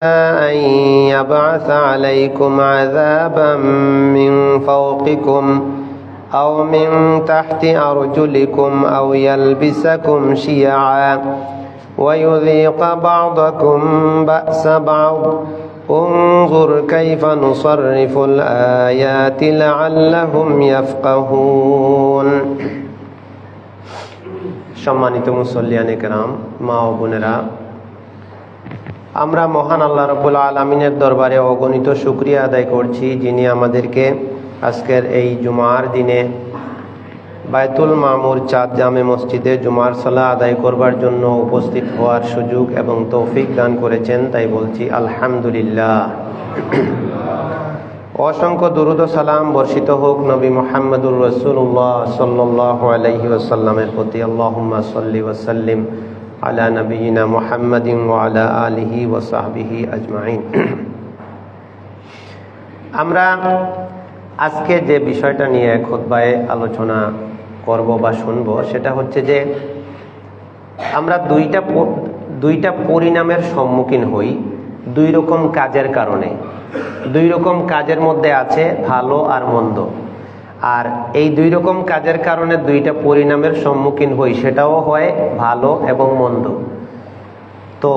أن يبعث عليكم عذابا من فوقكم أو من تحت أرجلكم أو يلبسكم شيعا ويذيق بعضكم بأس بعض انظر كيف نصرف الآيات لعلهم يفقهون। সম্মানিত মুসল্লিয়ানে কেরাম, মা ও বোনেরা, আমরা মহান আল্লাহ রাব্বুল আলামিনের দরবারে অগণিত শুকরিয়া আদায় করছি, যিনি আমাদেরকে আজকের এই জুমার দিনে বায়তুল মামুর চাঁদ জামে মসজিদে জুমার সালাহ আদায় করবার জন্য উপস্থিত হওয়ার সুযোগ এবং তৌফিক দান করেছেন। তাই বলছি আলহামদুলিল্লাহ। অসংখ্য দুরুদ ও সালাম বর্ষিত হোক নবী মুহাম্মদুর রাসূলুল্লাহ সাল্লাল্লাহু আলাইহি ওয়াসাল্লামের প্রতি। আল্লাহুম্মা সাল্লি ওয়া সাল্লিম আলা নবিয়িনা মুহাম্মাদিন ওয়া আলা আলিহি ওয়া সাহবিহি আজমাইন। আমরা আজকে যে বিষয়টা নিয়ে খুতবায় আলোচনা করব বা শুনব, সেটা হচ্ছে যে আমরা দুইটা পরিণামের সম্মুখীন হই দুই রকম কাজের কারণে। দুই রকম কাজের মধ্যে আছে ভালো আর মন্দ, আর এই দুই রকম কাজের কারণে দুইটা পরিণামের সম্মুখীন হই, সেটাও হয় ভালো এবং মন্দ। তো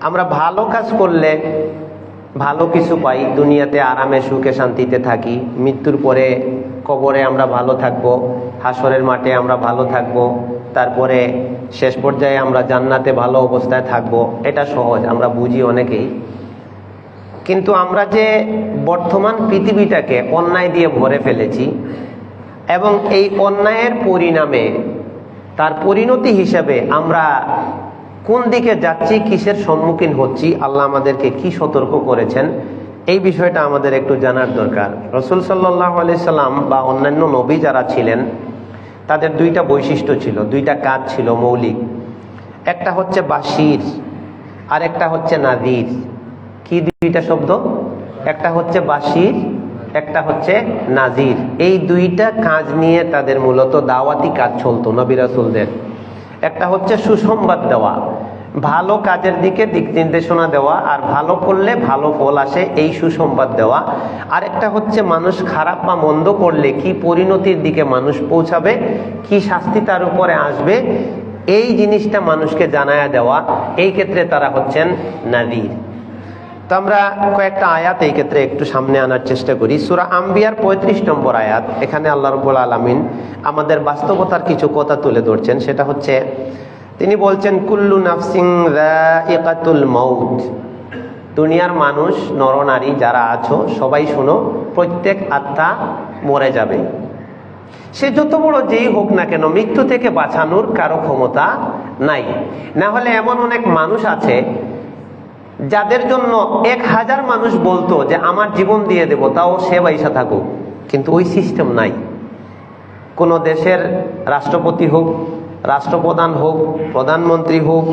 আমরা ভালো কাজ করলে ভালো কিছু পাই, দুনিয়াতে আরামে সুখে শান্তিতে থাকি, মৃত্যুর পরে কবরে আমরা ভালো থাকবো, হাসরের মাঠে আমরা ভালো থাকবো, তারপরে শেষ পর্যায়ে আমরা জান্নাতে ভালো অবস্থায় থাকবো। এটা সহজ, আমরা বুঝি অনেকেই। কিন্তু আমরা যে বর্তমান পৃথিবীটাকে অন্যায় দিয়ে ভরে ফেলেছি এবং এই অন্যায়ের পরিণামে তার পরিণতি হিসেবে আমরা কোন দিকে যাচ্ছি, কিসের সম্মুখীন হচ্ছি, আল্লাহ আমাদেরকে কি সতর্ক করেছেন, এই বিষয়টা আমাদের একটু জানার দরকার। রাসূল সাল্লাল্লাহু আলাইহি সাল্লাম বা অন্যান্য নবী যারা ছিলেন, তাদের দুইটা বৈশিষ্ট্য ছিল, দুইটা কাজ ছিল মৌলিক। একটা হচ্ছে বাশির আর একটা হচ্ছে নাযির। কি দুইটা শব্দ? একটা হচ্ছে বাশির, একটা হচ্ছে নাযির। এই দুইটা কাজ নিয়ে তাদের মূলত দাওয়াতি কাজ চলতো নবী রাসূলদের। একটা হচ্ছে সুসংবাদ দেওয়া, ভালো কাজের দিকে দিক নির্দেশনা দেওয়া, আর ভালো করলে ভালো ফল আসে, এই সুসংবাদ দেওয়া। আর একটা হচ্ছে মানুষ খারাপ বা মন্দ করলে কি পরিণতির দিকে মানুষ পৌঁছাবে, কি শাস্তি তার উপরে আসবে, এই জিনিসটা মানুষকে জানায়া দেওয়া। এই ক্ষেত্রে তারা হচ্ছেন নাযীর। তো আমরা কয়েকটা আয়াত এই ক্ষেত্রে একটু সামনে আনার চেষ্টা করি। সূরা আম্বিয়ার 35 নম্বর আয়াত। এখানে আল্লাহ রাব্বুল আলামিন আমাদের বাস্তবতার কিছু কথা তুলে ধরছেন। সেটা হচ্ছে, তিনি বলছেন কুল্লু নাফসিন যায়িকাতুল মাউত। দুনিয়ার মানুষ, নরনারী যারা আছো সবাই শোনো, প্রত্যেক আত্মা মরে যাবে। সে যত বড় যেই হোক না কেন, মৃত্যু থেকে বাঁচানোর কারো ক্ষমতা নাই। না হলে এমন অনেক মানুষ আছে যাদের জন্য 1000 মানুষ বলতো যে আমার জীবন দিয়ে দেব, তাও সে বাইসা থাকুক, কিন্তু ওই সিস্টেম নাই। কোন দেশের রাষ্ট্রপতি হোক, রাষ্ট্রপ্রধান হোক, প্রধানমন্ত্রী হোক,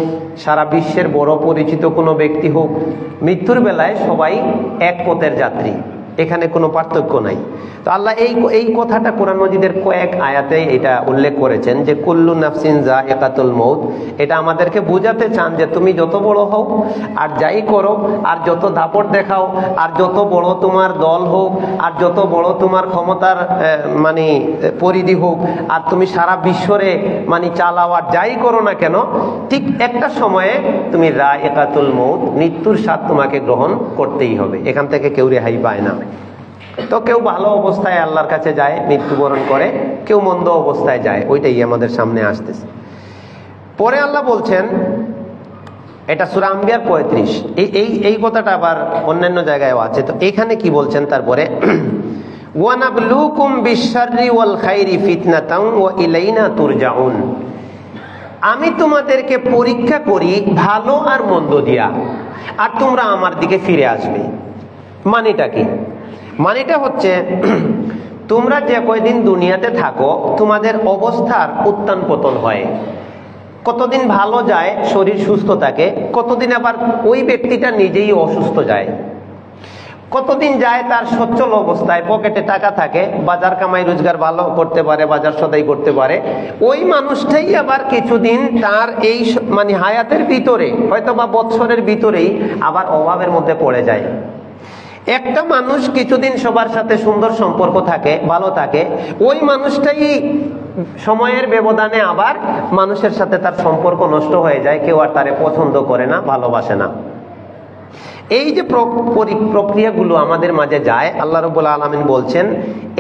সারা বিশ্বের বড় পরিচিত কোনো ব্যক্তি হোক, মৃত্যুর বেলায় সবাই এক পথের যাত্রী, এখানে কোনো পার্থক্য নাই। তো আল্লাহ এই কথাটা কোরআন মাজিদের কয়েক আয়াতে এটা উল্লেখ করেছেন যে কুল্লু নাফসিন যায়িকাতুল মউত। এটা আমাদেরকে বোঝাতে চান যে তুমি যত বড় হও আর যাই করো, আর যত দাপট দেখাও, আর যত বড় তোমার দল হোক, আর যত বড় তোমার ক্ষমতার পরিধি হোক, আর তুমি সারা বিশ্বরে চালাও, আর যাই করো না কেন, ঠিক একটা সময়ে তুমি যায়িকাতুল মউত, মৃত্যুর স্বাদ তোমাকে গ্রহণ করতেই হবে। এখান থেকে কেউ রেহাই পায় না। তো কেউ ভালো অবস্থায় আল্লাহর কাছে যায়, মৃত্যুবরণ করে, কেউ মন্দ অবস্থায় যায়। ওইটাই আমাদের সামনে আসতেছে। পরে আল্লাহ বলছেন, এটা সূরা আম্বিয়ার 35, এই কথাটা আবার অন্যান্য জায়গায়ও আছে। তো এখানে কি বলছেন তারপরে, ওয়ানাবলুকুম বিশ-শাররি ওয়াল খাইরি ফিতনাতান ওয়া ইলাইনা তুরজাউন। আমি তোমাদেরকে পরীক্ষা করি ভালো আর মন্দ দিয়া, আর তোমরা আমার দিকে ফিরে আসবে। মানেটা কি? মানেটা হচ্ছে, তোমরা যে কয়দিন দুনিয়াতে থাকো, তোমাদের অবস্থার উত্থান পতন হয়। কতদিন ভালো যায়, শরীর সুস্থ থাকে, কতদিন আবার ওই ব্যক্তিটা নিজেই অসুস্থ যায়। কতদিন যায় তার সচ্ছল অবস্থায়, পকেটে টাকা থাকে, বাজার কামাই রোজগার ভালো করতে পারে, বাজার সদাই করতে পারে, ওই মানুষটাই আবার কিছুদিন তার এই মানে হায়াতের ভিতরে হয়তো বা বৎসরের ভিতরেই আবার অভাবের মধ্যে পড়ে যায়। একটা মানুষ কিছুদিন সবার সাথে সুন্দর সম্পর্ক থাকে, ভালো থাকে, ওই মানুষটাই সময়ের ব্যবধানে আবার মানুষের সাথে তার সম্পর্ক নষ্ট হয়ে যায়, কেউ আর তারে পছন্দ করে না, ভালোবাসে না। এই যে প্রক্রিয়াগুলো আমাদের মাঝে যায়, আল্লাহ রাব্বুল আলামিন বলছেন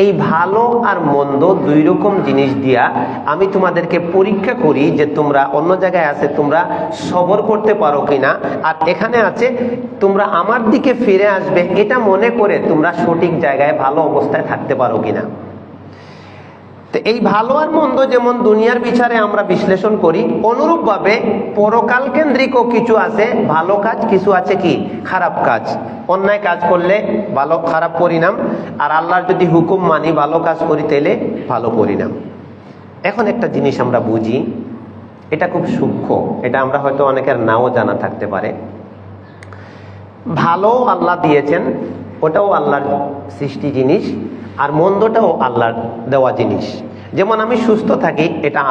এই ভালো আর মন্দ দুই রকম জিনিস দিয়া আমি তোমাদেরকে পরীক্ষা করি যে তোমরা, অন্য জায়গায় আছে তোমরা সবর করতে পারো কিনা, আর এখানে আছে তোমরা আমার দিকে ফিরে আসবে এটা মনে করে তোমরা সঠিক জায়গায় ভালো অবস্থায় থাকতে পারো কিনা। তো এই ভালো আর মন্দ যেমন দুনিয়ার বিচারে আমরা বিশ্লেষণ করি, অনুরূপভাবে পরকাল কেন্দ্রিকও কিছু আছে ভালো কাজ, কিছু আছে কি খারাপ কাজ। অন্যায় কাজ করলে ভালো খারাপ পরিণাম, আর আল্লাহর যদি হুকুম মানি ভালো কাজ করি তাইলে ভালো পরিণাম। এখন একটা জিনিস আমরা বুঝি, এটা খুব সূক্ষ্ম, এটা আমরা হয়তো অনেকের নাও জানা থাকতে পারে। ভালো আল্লাহ দিয়েছেন, ওটাও আল্লাহর সৃষ্টি জিনিস, আর মন্দটাও আল্লাহর দেওয়া জিনিস। যেমন আমি সুস্থ থাকি, এটা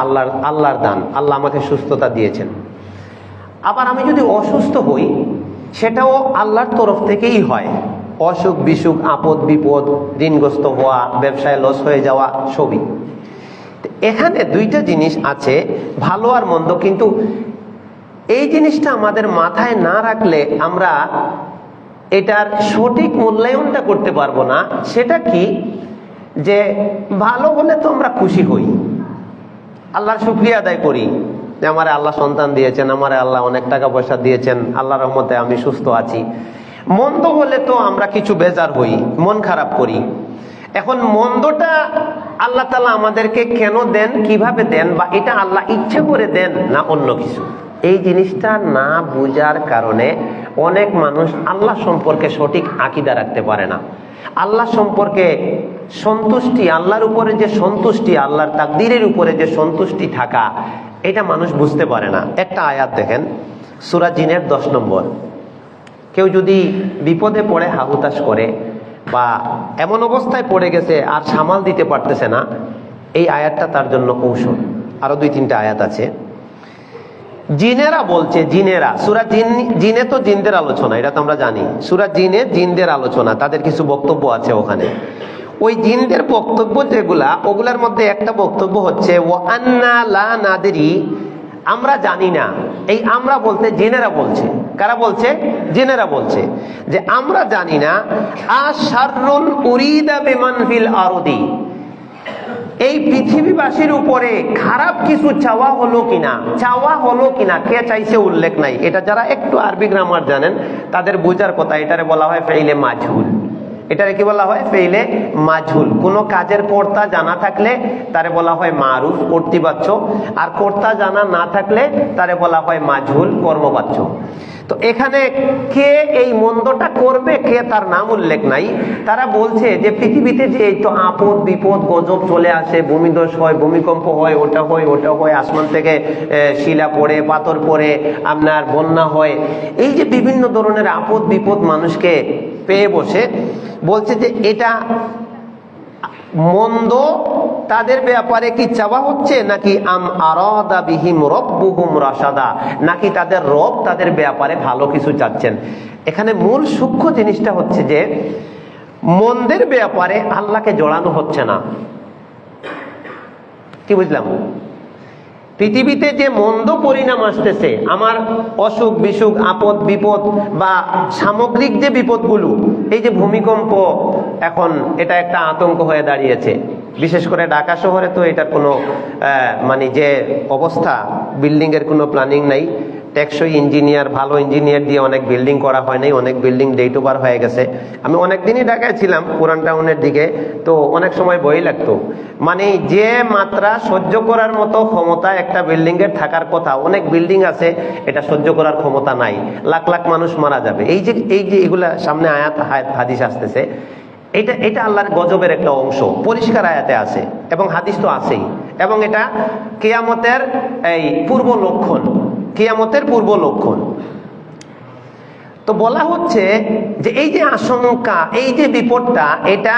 আল্লাহর দান, আল্লাহ আমাকে সুস্থতা দিয়েছেন। আবার আমি যদি অসুস্থ হই, সেটাও আল্লাহর তরফ থেকেই হয়। অসুখ বিসুখ, আপদ বিপদ, ঋণগ্রস্ত হওয়া, ব্যবসায় লস হয়ে যাওয়া, সবই। এখানে দুইটা জিনিস আছে, ভালো আর মন্দ, কিন্তু এই জিনিসটা আমাদের মাথায় না রাখলে আমরা এটার সঠিক মূল্যায়নটা করতে পারবো না। সেটা কি, যে ভালো হলে তো আমরা খুশি হই, আল্লাহর শুকরিয়া আদায় করি যে আমারে আল্লাহ সন্তান দিয়েছেন, আমারে আল্লাহ অনেক টাকা পয়সা দিয়েছেন, আল্লাহর রহমতে আমি সুস্থ আছি। মন্দ হলে তো আমরা কিছু বেজার হই, মন খারাপ করি। এখন মন্দটা আল্লাহ তাআলা আমাদেরকে কেন দেন, কিভাবে দেন, বা এটা আল্লাহ ইচ্ছে করে দেন না অন্য কিছু, এই জিনিসটা না বুঝার কারণে অনেক মানুষ আল্লাহ সম্পর্কে সঠিক আকীদা রাখতে পারে না। আল্লাহ সম্পর্কে সন্তুষ্টি, আল্লাহর উপরে যে সন্তুষ্টি, আল্লাহর তাকদীরের উপরে যে সন্তুষ্টি থাকা, এটা মানুষ বুঝতে পারে না। একটা আয়াত দেখেন, সূরা জিনের 10 নম্বর। কেউ যদি বিপদে পড়ে হাহুতাশ করে বা এমন অবস্থায় পড়ে গেছে আর সামাল দিতে পারতেছে না, এই আয়াতটা তার জন্য ঔষধ। আরো 2-3টা আয়াত আছে। জিনেরা বলছে, জিনেরা, সূরা জিনে তো জিনদের আলোচনা, এটা তো আমরা জানি। সূরা জিনে জিনদের আলোচনা, তাদের কিছু বক্তব্য আছে ওখানে। ওই জিনদের বক্তব্য যেগুলা, ওগুলার মধ্যে একটা বক্তব্য হচ্ছে ওয়া আন্না লা নাদরি, আমরা জানি না। এই আমরা বলতে জিনেরা বলছে। কারা বলছে? জিনেরা বলছে যে আমরা জানি না আশাররুন উরিদা বিমান ফিল আরদি, এই পৃথিবীবাসীর উপরে খারাপ কিছু চাওয়া হলো কিনা, চাওয়া হলো কিনা, কে চাইছে উল্লেখ নাই। এটা যারা একটু আরবি গ্রামার জানেন তাদের বোঝার কথা। এটারে বলা হয় ফাইলে মাজহুল। এটারে কি বলা হয়? ফাইলে মাজহুল। কোন কাজের কর্তা জানা থাকলে তারে বলা হয় মারুফ, কর্তৃবাচ্য, আর কর্তা জানা না থাকলে তারে বলা হয় মাজহুল, কর্মবাচ্য। তো এখানে কে এই মন্দটা করবে, কে তার নাম উল্লেখ নাই। তারা বলছে যে পৃথিবীতে যে এই তো আপদ বিপদ গজব চলে আসে, ভূমিধস হয়, ভূমিকম্প হয়, ওটা হয় ওটা হয়, আসমান থেকে শিলা পড়ে, পাথর পড়ে, আপনার বন্যা হয়, এই যে বিভিন্ন ধরনের আপদ বিপদ মানুষকে পেয়ে বসে, বলছে যে এটা মন্দ তাদের ব্যাপারে কি চাওয়া হচ্ছে, নাকি আম আরাদা বিহিম রব্বুহুম রাশাদা, নাকি তাদের রব তাদের ব্যাপারে ভালো কিছু চাচ্ছেন। এখানে মূল সূক্ষ্ম জিনিসটা হচ্ছে যে মন্দের ব্যাপারে আল্লাহকে জড়ানো হচ্ছে না। কি বুঝলাম? পৃথিবীতে যে মন্দ পরিণাম আসতেছে, আমার অসুখ বিসুখ, আপদ বিপদ বা সামগ্রিক যে বিপদগুলো, এই যে ভূমিকম্প, এখন এটা একটা আতঙ্ক হয়ে দাঁড়িয়েছে। বিশেষ করে ঢাকা শহরে তো এটার কোনো মানে যে অবস্থা, বিল্ডিং এর কোনো প্ল্যানিং নাই। টেকসই ইঞ্জিনিয়ার, ভালো ইঞ্জিনিয়ার দিয়ে অনেক বিল্ডিং করা হয় নাই, অনেক বিল্ডিং ডেট ওভার হয়ে গেছে। আমি অনেকদিনই ঢাকায় ছিলাম, পুরান টাউনের দিকে, তো অনেক সময় ভয় লাগতো। মানে যে মাত্রা সহ্য করার মতো ক্ষমতা একটা বিল্ডিং এর থাকার কথা, অনেক বিল্ডিং আছে এটা সহ্য করার ক্ষমতা নাই, লাখ লাখ মানুষ মারা যাবে। এই যে এগুলা সামনে আয়াত হাদিস আসতেছে, এটা আল্লাহর গজবের একটা অংশ, পরিষ্কার আয়াতে আছে এবং হাদিস তো আছেই। এবং এটা কিয়ামতের এই পূর্ব লক্ষণ, কিয়ামতের পূর্ব লক্ষণ। তো বলা হচ্ছে যে এই যে আশঙ্কা, এই যে বিপদটা, এটা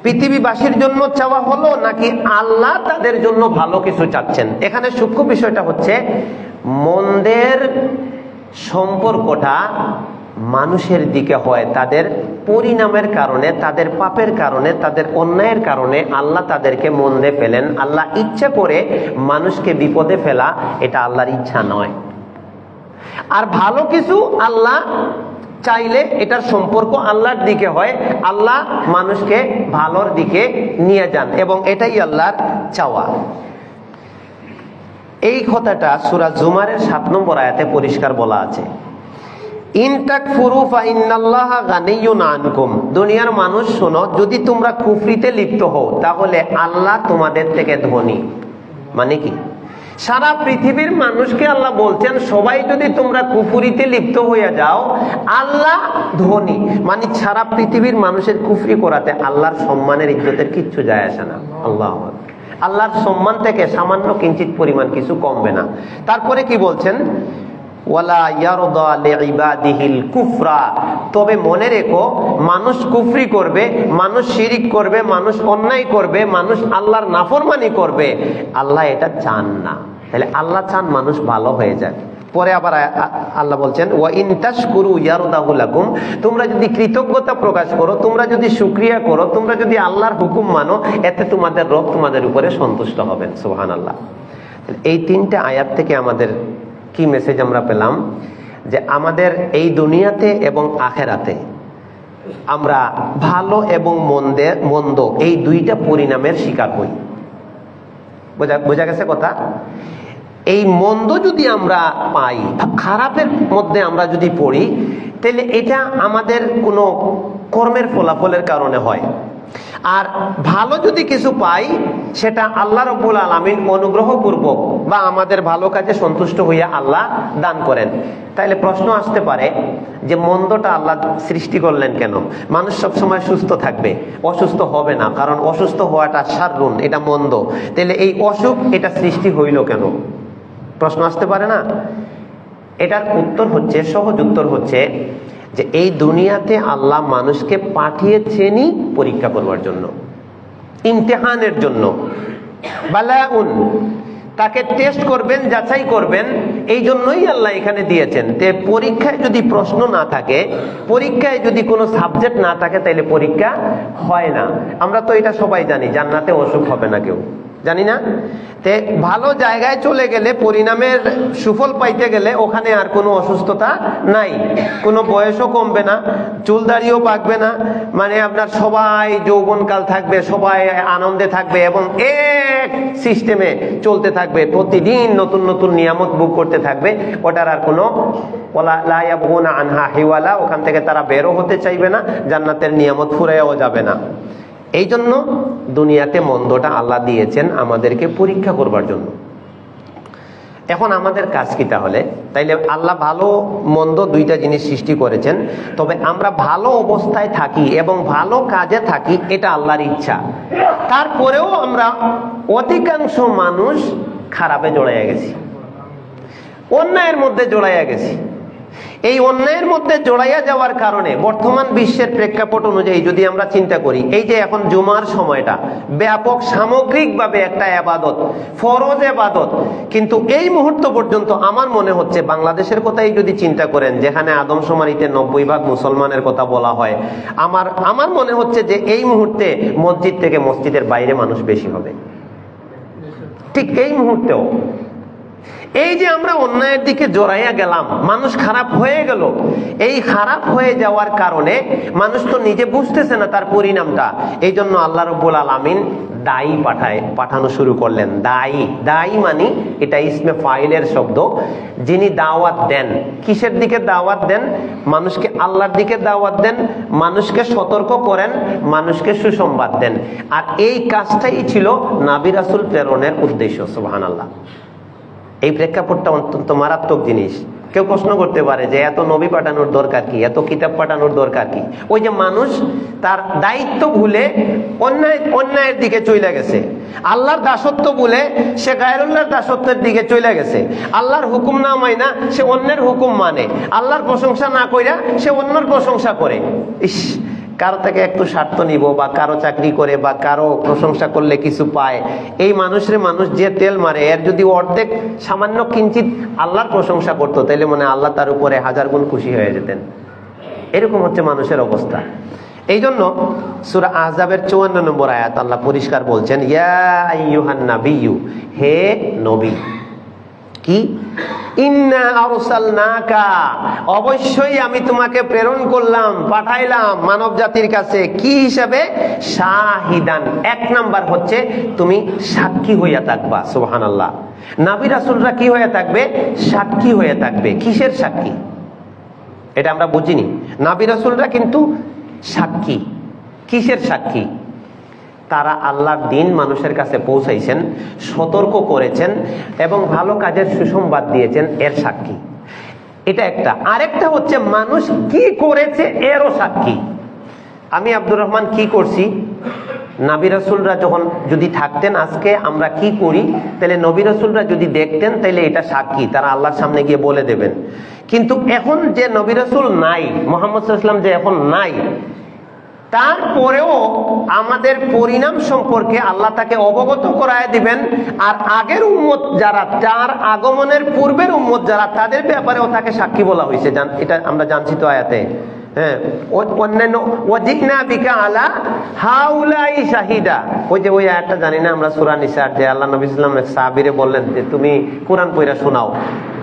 পৃথিবীবাসীর জন্য চাওয়া হলো নাকি আল্লাহ তাদের জন্য ভালো কিছু চাচ্ছেন? এখানে সূক্ষ্ম বিষয়টা হচ্ছে মন্দের সম্পর্কটা মানুষের দিকে হয় তাদের পরিণামের কারণে, তাদের পাপের কারণে, তাদের অন্যায়ের কারণে আল্লাহ তাদেরকে মন্দে ফেলেন। আল্লাহ ইচ্ছা করে মানুষকে বিপদে ফেলা এটা আল্লাহর ইচ্ছা নয়। আর ভালো কিছু আল্লাহ চাইলে এটার সম্পর্ক আল্লাহর দিকে হয়, আল্লাহ মানুষকে ভালোর দিকে নিয়ে যান এবং এটাই আল্লাহর চাওয়া। এই কথাটা সূরা জুমারের 7 নম্বর আয়াতে পরিষ্কার বলা আছে, ইন তাকফুরু ফা ইন্নাল্লাহা গানিয়্যুন আনকুম। দুনিয়ার মানুষ শোনো, যদি তোমরা কুফরিতে লিপ্ত হও তাহলে আল্লাহ তোমাদের থেকে ধনী। মানে কি? সারা পৃথিবীর মানুষকে আল্লাহ বলছেন সবাই যদি তোমরা কুফরিতে লিপ্ত হয়ে যাও আল্লাহ ধনী। মানে সারা পৃথিবীর মানুষের কুফরি করাতে আল্লাহর সম্মানের ইজ্জতের কিচ্ছু যায় আসে না। আল্লাহ আল্লাহর সম্মান থেকে সামান্য কিঞ্চিত পরিমাণ কিছু কমবে না। তারপরে কি বলছেন? ওয়ালা ইয়ারদা লিইবাদিহিল কুফরা। তবে মনে রেখো, মানুষ কুফরি করবে, মানুষ শিরিক করবে, মানুষ অন্যায় করবে, মানুষ আল্লাহর নাফরমানি করবে, আল্লাহ এটা চান না। তাহলে আল্লাহ চান মানুষ ভালো হয়ে যায়। পরে আবার আল্লাহ বলছেন ওয়া ইন তাশকুরু ইয়ারদাহু লাকুম। তোমরা যদি কৃতজ্ঞতা প্রকাশ করো, তোমরা যদি শুকরিয়া করো, তোমরা যদি আল্লাহর হুকুম মানো, এতে তোমাদের রব তোমাদের উপরে সন্তুষ্ট হবেন। সুবহানাল্লাহ। এই 3টে আয়াত থেকে আমাদের কি মেসেজ আমরা পেলাম? যে আমাদের এই দুনিয়াতে এবং আখেরাতে আমরা ভালো এবং মন্দ এই 2টা পরিণামের শিকার হই। বোঝা গেছে কথা? এই মন্দ যদি আমরা পাই, খারাপের মধ্যে আমরা যদি পড়ি, তাহলে এটা আমাদের কোনো কর্মের ফলাফলের কারণে হয়। আর ভালো যদি কিছু পাই, সেটা আল্লাহ রাব্বুল আলামিন অনুগ্রহ পূর্বক বা আমাদের ভালো কাজে সন্তুষ্ট হইয়া আল্লাহ দান করেন। তাইলে প্রশ্ন আসতে পারে যে মন্দটা আল্লাহ সৃষ্টি করলেন কেন? মানুষ সবসময় সুস্থ থাকবে, অসুস্থ হবে না, কারণ অসুস্থ হওয়াটা শাররুন, এটা মন্দ। তাহলে এই অসুখ এটা সৃষ্টি হইল কেন? প্রশ্ন আসতে পারে না? এটার উত্তর হচ্ছে, সহজ উত্তর হচ্ছে যে এই দুনিয়াতে আল্লাহ মানুষকে পাঠিয়েছেনই পরীক্ষা করবার জন্য, ইমতিহানের জন্য। বালাউন, তাকে টেস্ট করবেন, যাচাই করবেন, এই জন্যই আল্লাহ এখানে দিয়েছেন। তে পরীক্ষায় যদি প্রশ্ন না থাকে, পরীক্ষায় যদি কোনো সাবজেক্ট না থাকে, তাইলে পরীক্ষা হয় না। আমরা তো এটা সবাই জানি, জান্নাতে অসুখ হবে না কেউ, জানি না? তে ভালো জায়গায় চলে গেলে, পরিণামের সুফল পাইতে গেলে ওখানে আর কোনো অসুস্থতা নাই, কোনো বয়সও কমবে না, চুল দাড়িও পাকবে না, মানে আপনার সবাই যৌবনকাল থাকবে, সবাই আনন্দে থাকবে এবং এক সিস্টেমে চলতে থাকবে, প্রতিদিন নতুন নতুন নিয়ামত ভোগ করতে থাকবে। ওটার আর কোনো লা ইয়াবগুনা আনহা হিওয়ালা, ওখান থেকে তারা বেরো হতে চাইবে না, জান্নাতের নিয়ামত ফুরাইয়াও যাবে না। এই জন্য দুনিয়াতে মন্দটা আল্লাহ দিয়েছেন আমাদেরকে পরীক্ষা করবার জন্য। এখন আমাদের কাজ কি তাহলে? তাইলে আল্লাহ ভালো মন্দ 2টা জিনিস সৃষ্টি করেছেন, তবে আমরা ভালো অবস্থায় থাকি এবং ভালো কাজে থাকি, এটা আল্লাহর ইচ্ছা। তারপরেও আমরা অধিকাংশ মানুষ খারাপে জড়াইয়া গেছি, অন্যায়ের মধ্যে জড়াইয়া গেছি। এই অন্যায়ের মধ্যে জড়াইয়া যাওয়ার কারণে বর্তমান বিশ্বের প্রেক্ষাপট অনুযায়ী যদি আমরা চিন্তা করি, এই যে এখন জুমার সময়টা ব্যাপক সামগ্রিকভাবে একটা ইবাদত, ফরজ ইবাদত, কিন্তু এই মুহূর্ত পর্যন্ত আমার মনে হচ্ছে বাংলাদেশের কথাই যদি চিন্তা করেন, যেখানে আদমশুমারিতে 90% মুসলমানের কথা বলা হয়, আমার মনে হচ্ছে যে এই মুহূর্তে মসজিদ থেকে মসজিদের বাইরে মানুষ বেশি হবে। ঠিক এই মুহূর্তেও এই যে আমরা অন্যায়ের দিকে জড়াইয়া গেলাম, মানুষ খারাপ হয়ে গেল, এই খারাপ হয়ে যাওয়ার কারণে মানুষ তো নিজে বুঝতেছে না তার পরিণামটা। এই জন্য আল্লাহ রাব্বুল আলামিন দায়ী পাঠানো শুরু করলেন। দায়ী মানে এটা ইসমে ফাইলের শব্দ, যিনি দাওয়াত দেন। কিসের দিকে দাওয়াত দেন? মানুষকে আল্লাহর দিকে দাওয়াত দেন, মানুষকে সতর্ক করেন, মানুষকে সুসংবাদ দেন। আর এই কাজটাই ছিল নবী রাসূল প্রেরণের উদ্দেশ্য। সুবহানাল্লাহ। এই প্রেক্ষাপটটা অত্যন্ত মারাত্মক জিনিস। কেউ প্রশ্ন করতে পারে যে এত নবী পাঠানোর দরকার কি, এত কিতাব পাঠানোর দরকার কি? ওই যে মানুষ তার দায়িত্ব ভুলে অন্যায়ের দিকে চলে গেছে, আল্লাহর দাসত্ব ভুলে সে গায়রুল্লাহর দাসত্বের দিকে চলে গেছে, আল্লাহর হুকুম না মাইনা সে অন্যের হুকুম মানে, আল্লাহর প্রশংসা না কইরা সে অন্যের প্রশংসা করে। ইস, কারো থেকে একটু স্বার্থ নিব বা কারো চাকরি করে বা কারো প্রশংসা করলে কিছু পায়, এই মানুষের মানুষ যে তেল মারে, এর যদি অর্ধেক সামান্য কিঞ্চিত আল্লাহর প্রশংসা করতো তাহলে মনে আল্লাহ তার উপরে 1000 গুণ খুশি হয়ে যেতেন। এরকম হচ্ছে মানুষের অবস্থা। এই জন্য সূরা আহজাবের 54 নম্বর আয়াত আল্লাহ পরিষ্কার বলছেন, ইয়া আইয়ুহান নাবিয়্যু, হে নবী, কি? ইন্না আরসালনাকা, অবশ্যই আমি তোমাকে প্রেরণ করলাম, পাঠাইলাম মানব জাতির কাছে কি হিসাবে? শাহিদান, 1 নাম্বার হচ্ছে তুমি সাক্ষী হইয়া থাকবা। সুবহানাল্লাহ। নবী রাসূলরা কি হয়ে থাকবে? সাক্ষী হয়ে থাকবে। কিসের সাক্ষী? এটা আমরা বুঝিনি। নবী রাসূলরা কিন্তু সাক্ষী। কিসের সাক্ষী? তারা আল্লাহর দ্বীন মানুষের কাছে পৌঁছাইছেন, সতর্ক করেছেন এবং ভালো কাজের সুসংবাদ দিয়েছেন, এর সাক্ষী। এটা একটা। আরেকটা হচ্ছে মানুষ কি করেছে এরও সাক্ষী। আমি আব্দুর রহমান কি করছি, নবী রাসূলরা যখন যদি থাকতেন আজকে আমরা কি করি, তাহলে নবী রাসূলরা যদি দেখতেন তাহলে এটা সাক্ষী, তারা আল্লাহর সামনে গিয়ে বলে দেবেন। কিন্তু এখন যে নবী রাসূল নাই, মুহাম্মদ সাল্লাল্লাহু আলাইহি ওয়াসাল্লাম যে এখন নাই, তারপরেও আমাদের পরিণাম সম্পর্কে আল্লাহ তাকে অবগত করায় দিবেন। আর আগের উম্মত যারা, তার আগমনের পূর্বের উম্মত যারা, তাদের ব্যাপারেও তাকে সাক্ষী বলা হয়েছে। এটা আমরা জানছি তো আয়াতে। হ্যাঁ, অন্যান্য ওয়াজিনা বিকা আলা হাউলাই শাহিদা, ওই যে ওই আয়াতটা জানি না আমরা সূরা নিসার, যে আল্লাহ নবী সাল্লাল্লাহু আলাইহি ওয়াসাল্লাম সাহাবীরে বললেন যে তুমি কোরআন পড়া শোনাও।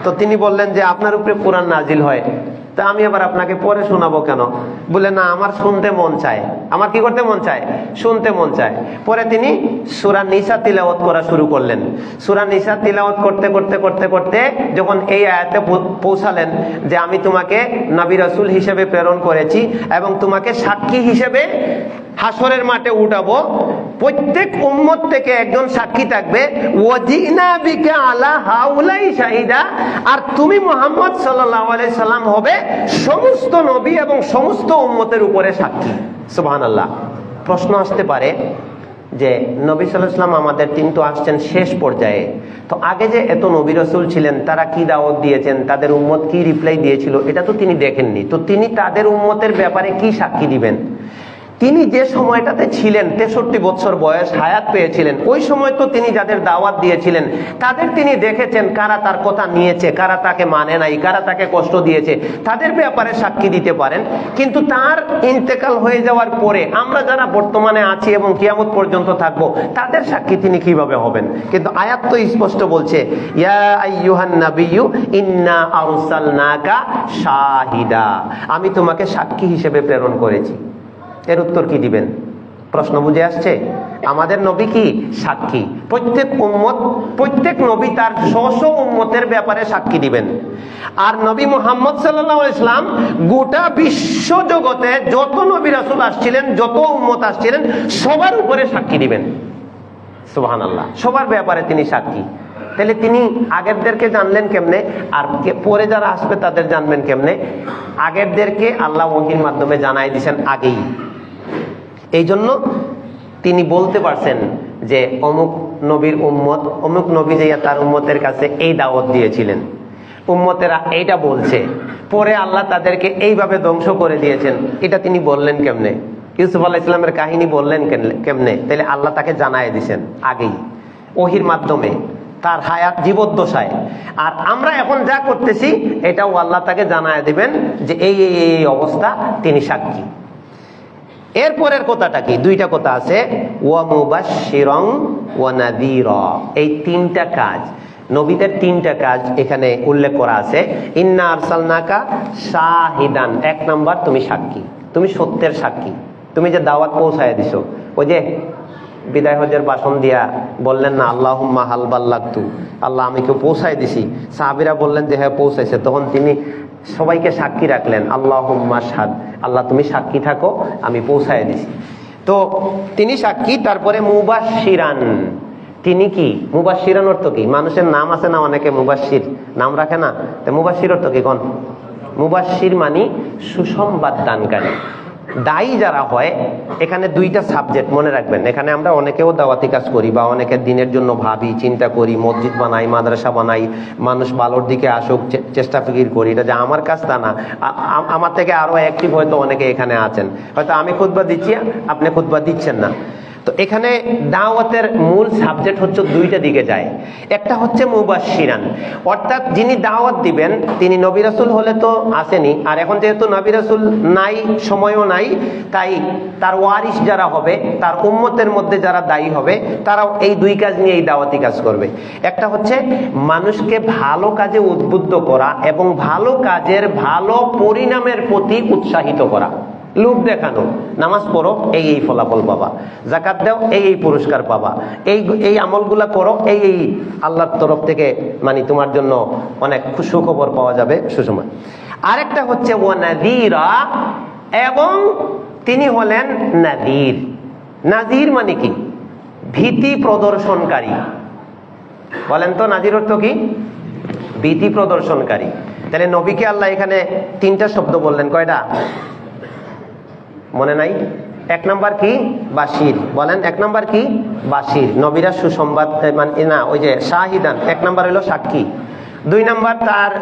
তো তিনি বললেন যে আপনার উপরে কোরআন নাজিল হয়, তা আমি আবার আপনাকে পরে শোনাবো কেন? বলে না, আমার শুনতে মন চায়। আমার কি করতে মন চায়? শুনতে মন চায়। পরে তিনি সূরা নিসা তিলাওয়াত করা শুরু করলেন। সূরা নিসা তিলাওয়াত করতে করতে করতে করতে যখন এই আয়াতে পৌঁছালেন যে আমি তোমাকে নবী রাসূল হিসেবে প্রেরণ করেছি এবং তোমাকে সাক্ষী হিসেবে হাসরের মাঠে উঠাবো, প্রত্যেক উম্মত থেকে একজন সাক্ষী থাকবে, ওয়াজিনা বিকা আলা হাউলাই শাহিদা, আর তুমি মুহাম্মদ সাল্লাল্লাহু আলাইহি সাল্লাম হবে সমস্ত নবী এবং সমস্ত উম্মতের উপরে সাক্ষী। সুবহানাল্লাহ। প্রশ্ন আসতে পারে যে নবী সাল্লাল্লাহু আলাইহি সাল্লাম আমাদের তিনি তো আসছেন শেষ পর্যায়ে, তো আগে যে এত নবী রাসূল ছিলেন তারা কি দাওয়াত দিয়েছেন, তাদের উম্মত কি রিপ্লাই দিয়েছিল, এটা তো তিনি দেখেননি। তো তিনি তাদের উম্মতের ব্যাপারে কি সাক্ষী দিবেন? তিনি যে সময়টাতে ছিলেন, 63 বছর বয়স হায়াত পেয়েছিলেন, ওই সময় তো তিনি যাদের দাওয়াত দিয়েছিলেন তাদের তিনি দেখেছেন, কারা তার কথা নিয়েছে, কারা তাকে মানে নাই, কারা তাকে কষ্ট দিয়েছে, তাদের ব্যাপারে সাক্ষী দিতে পারেন। কিন্তু তার ইন্তেকাল হয়ে যাওয়ার পরে আমরা যারা বর্তমানে আছি এবং কিয়ামত পর্যন্ত থাকবো, তাদের সাক্ষী তিনি কিভাবে হবেন? কিন্তু আয়াত তো স্পষ্ট বলছে, ইয়া আইয়ুহান নাবিয়্যু ইন্না আরসালনাকা শাহিদা, আমি তোমাকে সাক্ষী হিসেবে প্রেরণ করেছি। এর উত্তর কি দিবেন? প্রশ্ন বুঝে আসছে? আমাদের নবী কি সাক্ষী। প্রত্যেক উম্মত, প্রত্যেক নবী তার স্ব উম্মতের ব্যাপারে সাক্ষী দিবেন। আর নবী মুহাম্মদ সাল্লাল্লাহু আলাইহি ওয়াসাল্লাম গোটা বিশ্ব জগতে যত নবী রাসূল আসছিলেন, যত উম্মত আসছিলেন, সবার উপরে সাক্ষী দিবেন। সুবহানাল্লাহ। সবার ব্যাপারে তিনি সাক্ষী। তাহলে তিনি আগেরদেরকে জানলেন কেমনে, আর পরে যারা আসবে তাদের জানবেন কেমনে? আগেরদেরকে আল্লাহ ওহীর মাধ্যমে জানাই দিয়েছেন আগেই। এই জন্য তিনি বলতে পারছেন যে অমুক নবীর উম্মত, অমুক নবী যে তার উম্মতের কাছে এই দাওয়াত দিয়েছিলেন, উম্মতেরা এইটা বলছে, পরে আল্লাহ তাদেরকে এইভাবে ধ্বংস করে দিয়েছেন। এটা তিনি বললেন কেমনে? ইউসুফ আলাইহিস সালামের কাহিনী বললেন কেমনে? তাহলে আল্লাহ তাকে জানায় দিয়েছেন আগেই ওহীর মাধ্যমে, তার হায়াত জীবদ্দশায়। আর আমরা এখন যা করতেছি এটাও আল্লাহ তাকে জানায় দিবেন যে এই এই এই অবস্থা, তিনি সাক্ষী। এরপরের কথাটা কি? দুইটা কথা আছে, ওয়া মুবাশশিরান ওয়া নাযীরা। এই তিনটা কাজ, নবীদের তিনটা কাজ এখানে উল্লেখ করা আছে। ইন্না আরসালনাকা শাহিদান, 1 নাম্বার তুমি সাক্ষী, তুমি সত্যের সাক্ষী। তুমি যে দাওয়াত পৌঁছায় দিছো, ওই যে বিদায় হজের ভাষণ দিয়া বললেন না, আল্লাহুম্মা হাল বাল্লাগতু, আল্লাহ আমি কেউ পৌঁছায় দিছি। সাহাবীরা বললেন যে হ্যাঁ পৌঁছাইছে। তখন তিনি সবাইকে সাক্ষী রাখলেন, আল্লাহুম্মা শাহাদ, আল্লাহ তুমি সাক্ষী থাকো, আমি পৌঁছায় দিছি। তো তিনি সাক্ষী। তারপরে মুবাশশিরান, তিনি কি? মুবাশশিরান অর্থ কি? মানুষের নাম আছে না, অনেকে মুবাশশির নাম রাখে না, তো মুবাশশির অর্থ কি কোন? মুবাশশির মানে সুসংবাদ দানকারী। দায়ী যারা হয়, এখানে দুইটা সাবজেক্ট মনে রাখবেন। এখানে আমরা অনেকেও দাওয়াতি কাজ করি বা অনেকে দিনের জন্য ভাবি, চিন্তা করি, মসজিদ বানাই, মাদ্রাসা বানাই, মানুষ ভালোর দিকে আসুক চেষ্টা ফিকির করি। এটা যে আমার কাজ তা না, আমার থেকে আরো অ্যাক্টিভ হয়তো অনেকে এখানে আছেন। হয়তো আমি খুতবা দিচ্ছি, আপনি খুতবা দিচ্ছেন না। তো এখানে দাওয়াতের মূল সাবজেক্ট হচ্ছে দুইটা দিকে যায়। একটা হচ্ছে মুবাশশিরান, অর্থাৎ যিনি দাওয়াত দিবেন তিনি নবী রাসূল হলে তো আসেনি, আর এখন যেহেতু নবী রাসূল নাই, সময়ও নাই, তাই তার ওয়ারিস যারা হবে, তার উম্মতের মধ্যে যারা দায়ী হবে, তারাও এই দুই কাজ নিয়ে এই দাওয়াতি কাজ করবে। একটা হচ্ছে মানুষকে ভালো কাজে উদ্বুদ্ধ করা এবং ভালো কাজের ভালো পরিণামের প্রতি উৎসাহিত করা। লোক দেখানো, নামাজ পড়ো এই এই ফলাফল পাবা, যাকাত দাও এই এই পুরস্কার পাবা, এই এই আমলগুলা করো এই এই আল্লাহর তরফ থেকে মানে তোমার জন্য অনেক সুখবর পাওয়া যাবে সুসময়। আরেকটা হচ্ছে ওয়ানাযীরা, এবং তিনি হলেন নাযীর। নাযীর মানে কি? ভীতি প্রদর্শনকারী। বলেন তো নাযীর অর্থ কি? ভীতি প্রদর্শনকারী। তাহলে নবীকে আল্লাহ এখানে তিনটা শব্দ বললেন, কয়টা মনে নাই? এক নাম্বার কি? বাশির। বলেন এক নাম্বার কি? বাশির। নবীরা সুসংবাদ মানে না, ওই যে শাহিদান, এক নাম্বার হলো সাক্ষী। দুই নাম্বার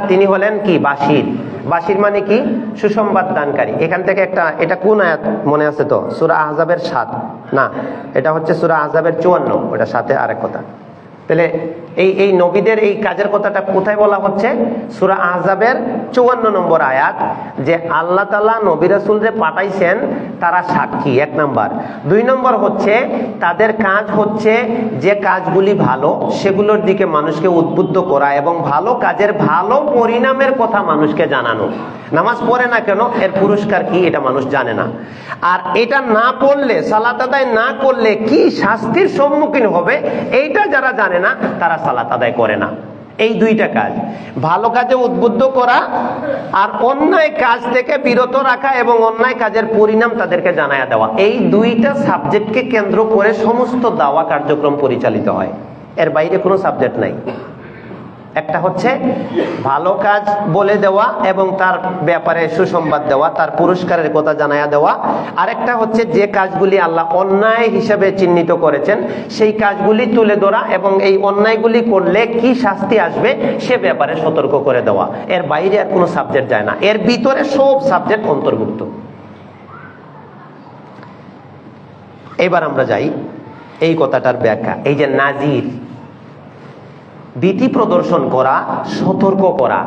তিনি হলেন কি? বাশির। বাশির মানে কি? সুসংবাদ দানকারী। এখান থেকে একটা, এটা কোন আয়াত মনে আছে তো? সূরা আহজাবের 7 না, এটা হচ্ছে সূরা আহজাবের 54, ওটার সাথে আরেক কথা। তাহলে এই নবীদের এই কাজের কথাটা কোথায় বলা হচ্ছে? সূরা আহজাবের 54 নম্বর আয়াত, যে আল্লাহ তাআলা নবী রাসূল যে পাঠাইছেন তারা সাক্ষী, এক নাম্বার। দুই নম্বর হচ্ছে তাদের কাজ হচ্ছে যে কাজগুলি ভালো সেগুলোর দিকে মানুষকে উদ্বুদ্ধ করা এবং ভালো কাজের ভালো পরিণামের কথা মানুষকে জানানো। নামাজ পড়ে না কেন, এর পুরস্কার কি, এটা মানুষ জানে না। আর এটা না পড়লে, সালাত আদায় না করলে কি শাস্তির সম্মুখীন হবে, এইটা যারা জানে না তারা সালাত আদায় করে না। এই দুইটা কাজ, ভালো কাজে উদ্বুদ্ধ করা আর অন্যায় কাজ থেকে বিরত রাখা এবং অন্যায় কাজের পরিণাম তাদেরকে জানায়া দেওয়া, এই দুইটা সাবজেক্টকে কেন্দ্র করে সমস্ত দাওয়া কার্যক্রম পরিচালিত হয়। এর বাইরে কোনো সাবজেক্ট নাই। একটা হচ্ছে ভালো কাজ বলে দেওয়া এবং তার ব্যাপারে সুসংবাদ দেওয়া, তার পুরস্কারের কথা জানায়া দেওয়া। আরেকটা হচ্ছে যে কাজগুলি আল্লাহ অন্যায় হিসেবে চিহ্নিত করেছেন সেই কাজগুলি তুলে ধরা এবং এই অন্যায়গুলি করলে কি শাস্তি আসবে সে ব্যাপারে সতর্ক করে দেওয়া। এর বাইরে আর কোনো সাবজেক্ট যায় না, এর ভিতরে সব সাবজেক্ট অন্তর্ভুক্ত। এবার আমরা যাই এই কথাটার ব্যাখ্যা। এই যে নাজির, ভীতি প্রদর্শন করা, সতর্ক করা,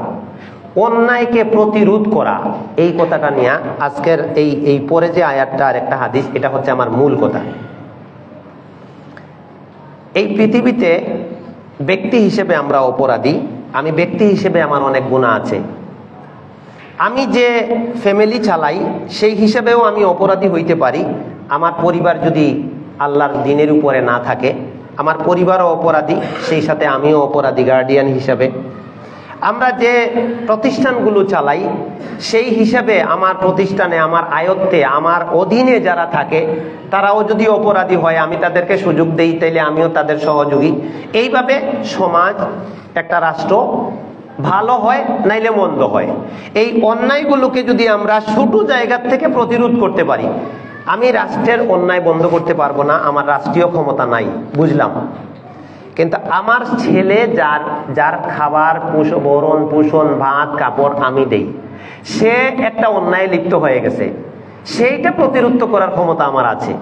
অন্যায়কে প্রতিরোধ করা, এই কথাটা নিয়ে আজকের এই পরে যে আয়াতটা আর একটা হাদিস, এটা হচ্ছে আমার মূল কথা। এই পৃথিবীতে ব্যক্তি হিসেবে আমরা অপরাধী। আমি ব্যক্তি হিসেবে আমার অনেক গুনাহ আছে। আমি যে ফ্যামিলি চালাই সেই হিসেবেও আমি অপরাধী হইতে পারি। আমার পরিবার যদি আল্লাহর দ্বীনের উপরে না থাকে, আমার পরিবারও অপরাধী, সেই সাথে আমিও অপরাধী গার্ডিয়ান হিসাবে। আমরা যে প্রতিষ্ঠানগুলো চালাই সেই হিসাবে আমার প্রতিষ্ঠানে, আমার আয়ত্তে, আমার অধীনে যারা থাকে তারাও যদি অপরাধী হয়, আমি তাদেরকে সুযোগ দেই, তাইলে আমিও তাদের সহযোগী। এইভাবে সমাজ, একটা রাষ্ট্র ভালো হয় নাইলে মন্দ হয়। এই অন্যায়গুলোকে যদি আমরা ছোট জায়গা থেকে প্রতিরোধ করতে পারি, আমি রাষ্ট্রের অন্যায় বন্ধ করতে পারবো না, আমার রাষ্ট্রীয় ক্ষমতা নাই, বুঝলাম। কিন্তু আমার ছেলে যার খাবার, ভরণ পোষণ, ভাত কাপড় আমি দেই, সে একটা অন্যায় লিপ্ত হয়ে গেছে, সেইটা প্রতিরোধ করার ক্ষমতা আমার আছে।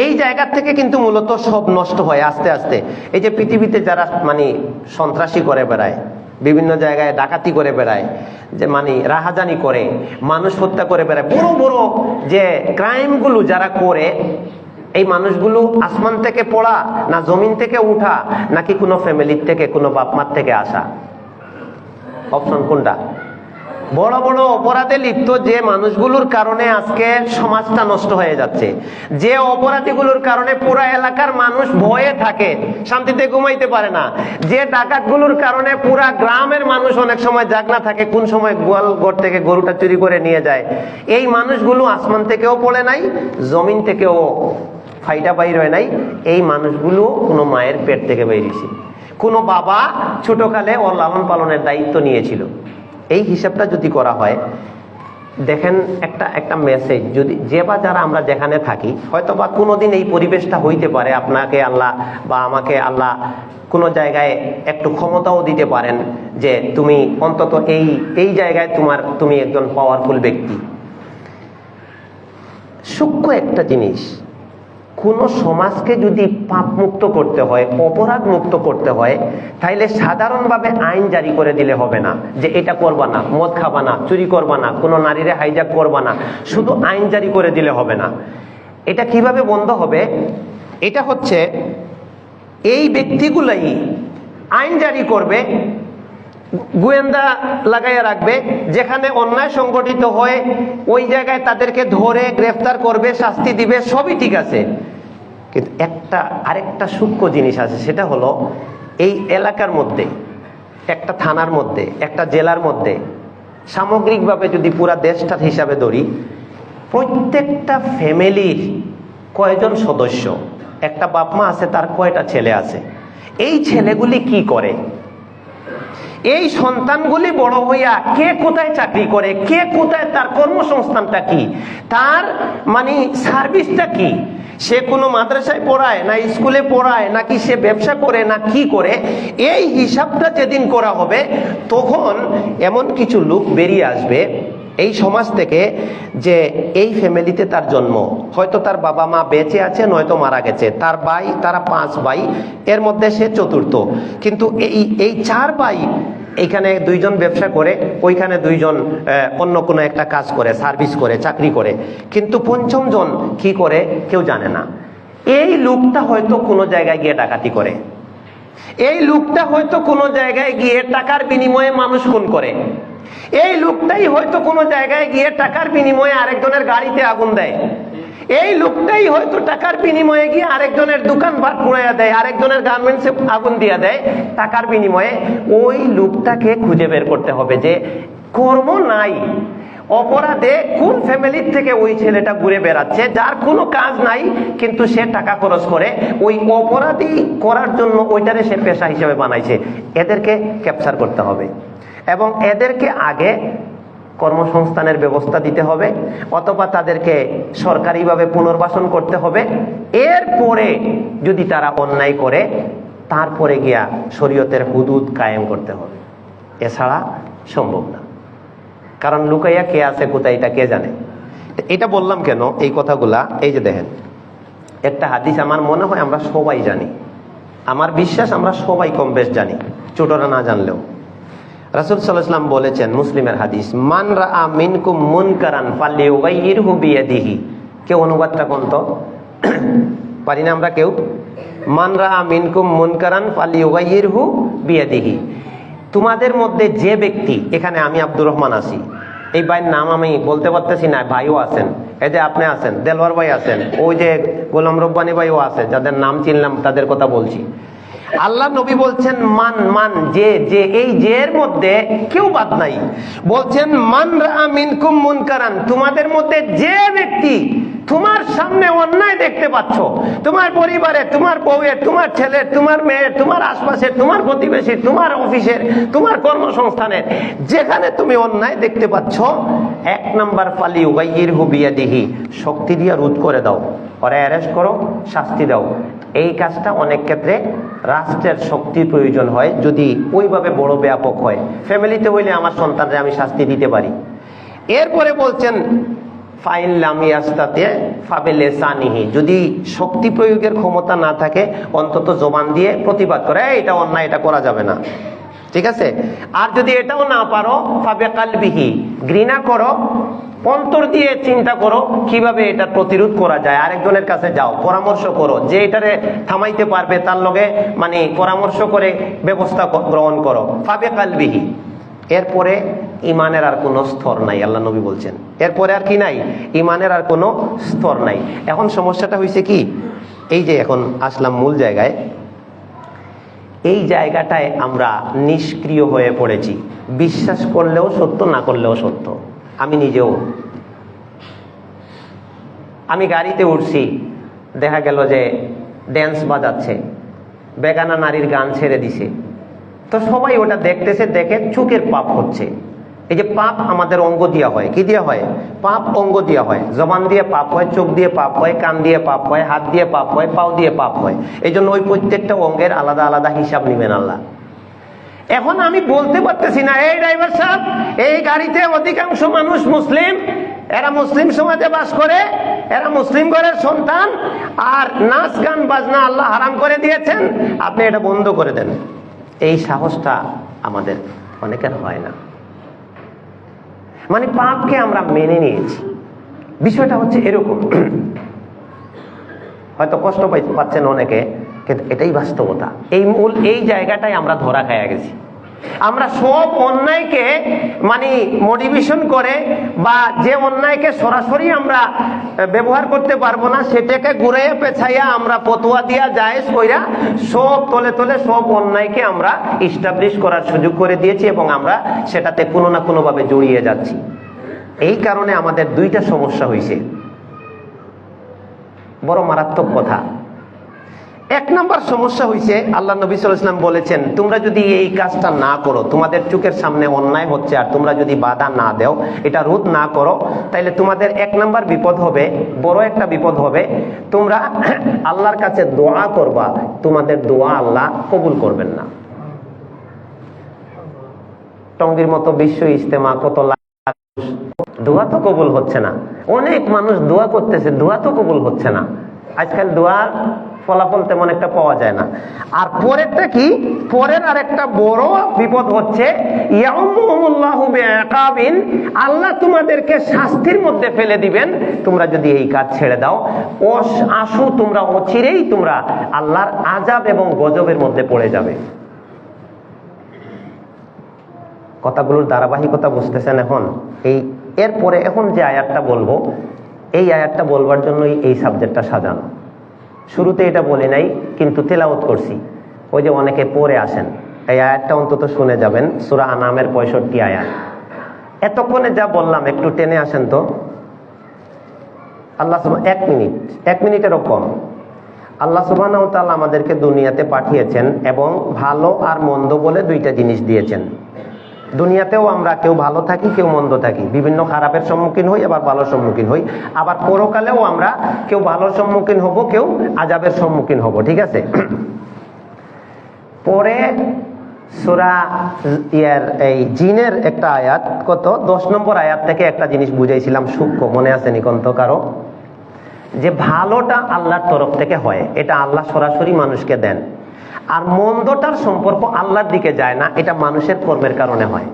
এই জায়গা থেকে কিন্তু মূলত সব নষ্ট হয় আস্তে আস্তে। এই যে পৃথিবীতে যারা মানে সন্ত্রাসী করে বেড়ায়, বিভিন্ন জায়গায় ডাকাতি করে বেড়ায়, যে মানে রাহাজানি করে, মানুষ হত্যা করে বেড়ায়, বড় বড় যে ক্রাইমগুলো যারা করে, এই মানুষগুলো আসমান থেকে পড়া না জমিন থেকে উঠা নাকি কোনো ফ্যামিলির থেকে, কোনো বাপমার থেকে আসা? অপশন কোনটা? বড় বড় অপরাধে লিপ্ত যে মানুষগুলোর কারণে আজকে সমাজটা নষ্ট হয়ে যাচ্ছে, যে অপরাধীগুলোর কারণে পুরো এলাকার মানুষ ভয়ে থাকে, শান্তিতে ঘুমাইতে পারে না, যে ডাকাতগুলোর কারণে পুরা গ্রামের মানুষ অনেক সময় জাগনা থাকে, কোন সময় গোয়াল ঘর থেকে গরুটা চুরি করে নিয়ে যায়। এই মানুষগুলো আসমান থেকেও পড়ে নাই, জমিন থেকেও ফাইটা বাইর হয় নাই, এই মানুষগুলো কোনো মায়ের পেট থেকে বেরিয়েছে, কোনো বাবা ছোটকালে ওর লালন পালনের দায়িত্ব নিয়েছিল। এই হিসাবটা যদি করা হয়, দেখেন একটা মেসেজ, যদি যে বা যারা আমরা যেখানে থাকি, হয়তো বা কোনোদিন এই পরিবেশটা হইতে পারে, আপনাকে আল্লাহ বা আমাকে আল্লাহ কোনো জায়গায় একটু ক্ষমতাও দিতে পারেন যে তুমি অন্তত এই জায়গায় তুমি একজন পাওয়ারফুল ব্যক্তি। সূক্ষ্ম একটা জিনিস, কোন সমাজকে যদি পাপ মুক্ত করতে হয়, অপরাধ মুক্ত করতে হয়, তাইলে সাধারণভাবে আইন জারি করে দিলে হবে না যে এটা করবা না, মদ খাবা না, চুরি করবা না, কোনো নারীরে হাইজ্যাক করবা না, শুধু আইন জারি করে দিলে হবে না। এটা কিভাবে বন্ধ হবে? এটা হচ্ছে এই ব্যক্তিগুলাই আইন জারি করবে, গোয়েন্দা লাগাইয়া রাখবে, যেখানে অন্যায় সংগঠিত হয় ওই জায়গায় তাদেরকে ধরে গ্রেফতার করবে, শাস্তি দিবে, সবই ঠিক আছে। কিন্তু আরেকটা সূক্ষ্ম জিনিস আছে, সেটা হলো এই এলাকার মধ্যে, একটা থানার মধ্যে, একটা জেলার মধ্যে, সামগ্রিকভাবে যদি পুরা দেশটার হিসাবে ধরি, প্রত্যেকটা ফ্যামিলির কয়জন সদস্য, একটা বাপ মা আছে, তার কয়টা ছেলে আছে, এই ছেলেগুলি কি করে, এই সন্তানগুলি বড় হইয়া কে কোথায় চাকরি করে, কে কোথায়, তার কর্মসংস্থানটা কি, তার মানে সার্ভিসটা কি, সে কোনো মাদ্রাসায় পড়ায় না স্কুলে পড়ায়, নাকি সে ব্যবসা করে না কি করে, এই হিসাবটা যেদিন করা হবে তখন এমন কিছু লোক বেরিয়ে আসবে এই সমাজ থেকে যে এই ফ্যামিলিতে তার জন্ম, হয়তো তার বাবা মা বেঁচে আছে, নয়তো মারা গেছে, তার ভাই, তারা 5 ভাই, এর মধ্যে সে চতুর্থ, কিন্তু এই 4 ভাই এইখানে 2 জন ব্যবসা করে, ওইখানে 2 জন অন্য কোনো একটা কাজ করে, সার্ভিস করে, চাকরি করে, কিন্তু 5ম জন কি করে কেউ জানে না। এই লোকটা হয়তো কোনো জায়গায় গিয়ে ডাকাতি করে, এই লোকটা হয়তো কোনো জায়গায় গিয়ে টাকার বিনিময়ে মানুষ খুন করে, এই লোকটাই হয়তো কোনো জায়গায় গিয়ে টাকার বিনিময়ে আরেকজনের গাড়িতে আগুন দেয়, এই লোকটাই হয়তো টাকার বিনিময়ে গিয়ে আরেকজনের দোকানপাট পুড়াইয়া দেয়, আরেকজনের গার্মেন্টসে আগুন দিয়ে দেয় টাকার বিনিময়ে। ওই লোকটাকে খুঁজে বের করতে হবে যে কর্ম নাই, অপরাধে কোন ফ্যামিলির থেকে ওই ছেলেটা ঘুরে বেড়াচ্ছে, যার কোনো কাজ নাই কিন্তু সে টাকা খরচ করে ওই অপরাধী করার জন্য ওইটারে সে পেশা হিসেবে বানাইছে। এদেরকে ক্যাপচার করতে হবে এবং এদেরকে আগে কর্মসংস্থানের ব্যবস্থা দিতে হবে, অথবা তাদেরকে সরকারিভাবে পুনর্বাসন করতে হবে। এরপরে যদি তারা অন্যায় করে, তারপরে গিয়া শরীয়তের হুদুদ কায়েম করতে হবে, এছাড়া সম্ভব না। কারণ লুকাইয়া কে আছে কোথায় এটা কে জানে। এটা বললাম কেন এই কথাগুলা? এই যে দেখেন, একটা হাদিস আমার মনে হয় আমরা সবাই জানি, আমার বিশ্বাস আমরা সবাই কম বেশ জানি, ছোটরা না জানলেও। রাসূল সাল্লাল্লাহু আলাইহি ওয়াসাল্লাম বলেছেন, মুসলিমের হাদিস, মান রাআ মিনকুম মুনকারান ফালিয়ুগাইয়িরহু বিয়াদিহি। কেউ অনুবাদটা কোন তো পারি না আমরা কেউ? মান রাআ মিনকুম মুনকারান ফালিয়ুগাইয়িরহু বিয়াদিহি। তোমাদের মধ্যে যে ব্যক্তি, এখানে আমি আব্দুর রহমান আছি, এই ভাইয়ের নাম আমি বলতে পারতেছি না, ভাইও আছেন, এই যে আপনি আছেন, দেলওয়ার ভাই আছেন, ওই যে গোলাম রব্বানী ভাইও আছে, যাদের নাম চিনলাম তাদের কথা বলছি। আল্লাহ নবী বলছেন মান যে এই জের মধ্যে কেউ বাদ নাই, বলছেন মান রাআ মিনকুম মুনকারান, তোমাদের মধ্যে যে ব্যক্তি তোমার সামনে অন্যায় দেখতে পাচ্ছ, তোমার পরিবারে, তোমার বউয়ের, তোমার ছেলের, তোমার মেয়ের, তোমার আশপাশের, তোমার প্রতিবেশীর, তোমার অফিসের, তোমার কর্মসংস্থানের, যেখানে তুমি অন্যায় দেখতে পাচ্ছ, 1 নাম্বার ফালিয়ুগাইয়িরহু বিয়াদিহি, শক্তি দিয়ে রোধ করে দাও, ওরা অ্যারেস্ট করো, শাস্তি দাও। এই কাজটা অনেক ক্ষেত্রে রাষ্ট্রের শক্তির প্রয়োজন হয়, যদি ওইভাবে বড় ব্যাপক হয়। ফ্যামিলিতে হইলে আমার সন্তানরে আমি শাস্তি দিতে পারি। এরপরে বলছেন ফাইন লাম ইয়াস্তাতি ফাবিলিসানিহি, যদি শক্তি প্রয়োগের ক্ষমতা না থাকে অন্তত জবান দিয়ে প্রতিবাদ করে, এটা অন্যায়, এটা করা যাবে না, ঠিক আছে। আর যদি এটাও না পারো, ফাবিকালবিহি, ঘৃণা করো, অন্তর দিয়ে চিন্তা করো কিভাবে এটা প্রতিরোধ করা যায়, আরেকজনের কাছে যাও, পরামর্শ করো, যে এটারে থামাইতে পারবে তার লগে মানে পরামর্শ করে ব্যবস্থা গ্রহণ করো, ফাবিকালবিহি। এরপরে ইমানের আর কোনো স্তর নাই, আল্লাহ নবী বলছেন, এরপরে আর কি নাই, ইমানের আর কোনো স্তর নাই। এখন সমস্যাটা হয়েছে কি, এই যে এখন আসলাম মূল জায়গায়, এই জায়গাটায় আমরা নিষ্ক্রিয় হয়ে পড়েছি, বিশ্বাস করলেও সত্য, না করলেও সত্য। আমি নিজেও, আমি গাড়িতে উঠছি, দেখা গেল যে ড্যান্স বাজাচ্ছে, বেগানা নারীর গান ছেড়ে দিছে, তো সবাই ওটা দেখতেছে, দেখে চোখের পাপ হচ্ছে। এই যে পাপ আমাদের অঙ্গ দিয়া হয়, কি দিয়া হয়? পাপ অঙ্গ দিয়া হয়। জবান দিয়ে পাপ হয়, চোখ দিয়ে পাপ হয়, কান দিয়ে পাপ হয়, হাত দিয়ে পাপ হয়, পাও দিয়ে পাপ হয়। এই জন্য ওই প্রত্যেকটা অঙ্গের আলাদা আলাদা হিসাব নিবেন আল্লাহ। এখন আমি বলতে পারতেছি না, এই ড্রাইভার সাহেব, এই গাড়িতে অধিকাংশ মানুষ মুসলিম, এরা মুসলিম সমাজে বাস করে, এরা মুসলিম ঘরের সন্তান, আর নাচ গান বাজনা আল্লাহ হারাম করে দিয়েছেন, আপনি এটা বন্ধ করে দেন। এই সাহসটা আমাদের অনেকের হয় না। মানে পাপকে আমরা মেনে নিয়েছি। বিষয়টা হচ্ছে এরকম, হয়তো কষ্ট পাচ্ছেন অনেকে, কিন্তু এটাই বাস্তবতা। এই জায়গাটাই আমরা ধরা খাইয়া গেছি। আমরা সব অন্যায়কে মানে মোটিভেশন করে, বা যে অন্যায়কে সরাসরি আমরা ব্যবহার করতে পারবো না, সেটাকে ঘুরাইয়া পেছাইয়া আমরা ফতোয়া দিয়া জায়েজ কইরা সব তলে তলে সব অন্যায়কে আমরা ইস্টাবলিশ করার সুযোগ করে দিয়েছি, এবং আমরা সেটাতে কোনো না কোনো ভাবে জড়িয়ে যাচ্ছি। এই কারণে আমাদের দুইটা সমস্যা হয়েছে, বড় মারাত্মক কথা। এক নাম্বার সমস্যা হয়েছে, আল্লাহ নবী সাল্লাল্লাহু আলাইহি ওয়াসাল্লাম বলেছেন, তোমরা যদি এই কাজটা না করো, তোমাদের চোখের সামনে অন্যায় হচ্ছে, আর তোমরা যদি বাধা না দাও, এটা রোধ না করো, তাইলে তোমাদের এক নাম্বার বিপদ হবে, বড় একটা বিপদ হবে। তোমরা আল্লাহর কাছে দোয়া করবা, তোমাদের দোয়া আল্লাহ কবুল করবেন না। টঙ্গীর মতো বিশ্ব ইজতেমা, কত দোয়া তো কবুল হচ্ছে না। অনেক মানুষ দোয়া করতেছে, দোয়া তো কবুল হচ্ছে না। আজকাল দোয়ার ফলাফল তেমন একটা পাওয়া যায় না। আর পরেরটা কি? পরের আর একটা বড় বিপদ হচ্ছে, ইয়াউমুহুল্লাহু বিআকাবিন, আল্লাহ তোমাদেরকে শাস্তির মধ্যে ফেলে দিবেন তোমরা যদি এই কাজ ছেড়ে দাও। আসু তোমরা অচিরেই তোমরা আল্লাহর আযাব এবং গজবের মধ্যে পড়ে যাবে। কথাগুলোর ধারাবাহিকতা বুঝতেছেন? এখন এরপরে এখন যে আয়াতটা বলবো, এই আয়াতটা বলবার জন্যই এই সাবজেক্টটা সাজানো। শুরুতে এটা বলি নাই, কিন্তু তেলাওয়াত করছি। ওই যে অনেকে পড়ে আসেন, এই আয়াতটা অন্তত শুনে যাবেন, সূরা আনামের 65 আয়াত। এতক্ষণে যা বললাম একটু টেনে আসেন তো। আল্লাহ এক মিনিটেরও কম। আল্লাহ সুবহানাহু ওয়া তাআলা আমাদেরকে দুনিয়াতে পাঠিয়েছেন এবং ভালো আর মন্দ বলে দুইটা জিনিস দিয়েছেন। দুনিয়াতেও আমরা কেউ ভালো থাকি, কেউ মন্দ থাকি, বিভিন্ন খারাপের সম্মুখীন হই, আবার ভালোর সম্মুখীন হই। আবার পরকালেও আমরা কেউ ভালোর সম্মুখীন হব, কেউ আযাবের সম্মুখীন হব। ঠিক আছে? পরে সূরা এই জিনের একটা আয়াত, কত 10 নম্বর আয়াত থেকে একটা জিনিস বুঝাইছিলাম সূক্ষ্ম, মনে আছে নিকন্ত কারো? যে ভালোটা আল্লাহর তরফ থেকে হয়, এটা আল্লাহ সরাসরি মানুষকে দেন। আর মন্দটার সম্পর্ক আল্লাহর দিকে যায় না, এটা মানুষের কর্মের কারণে হয়।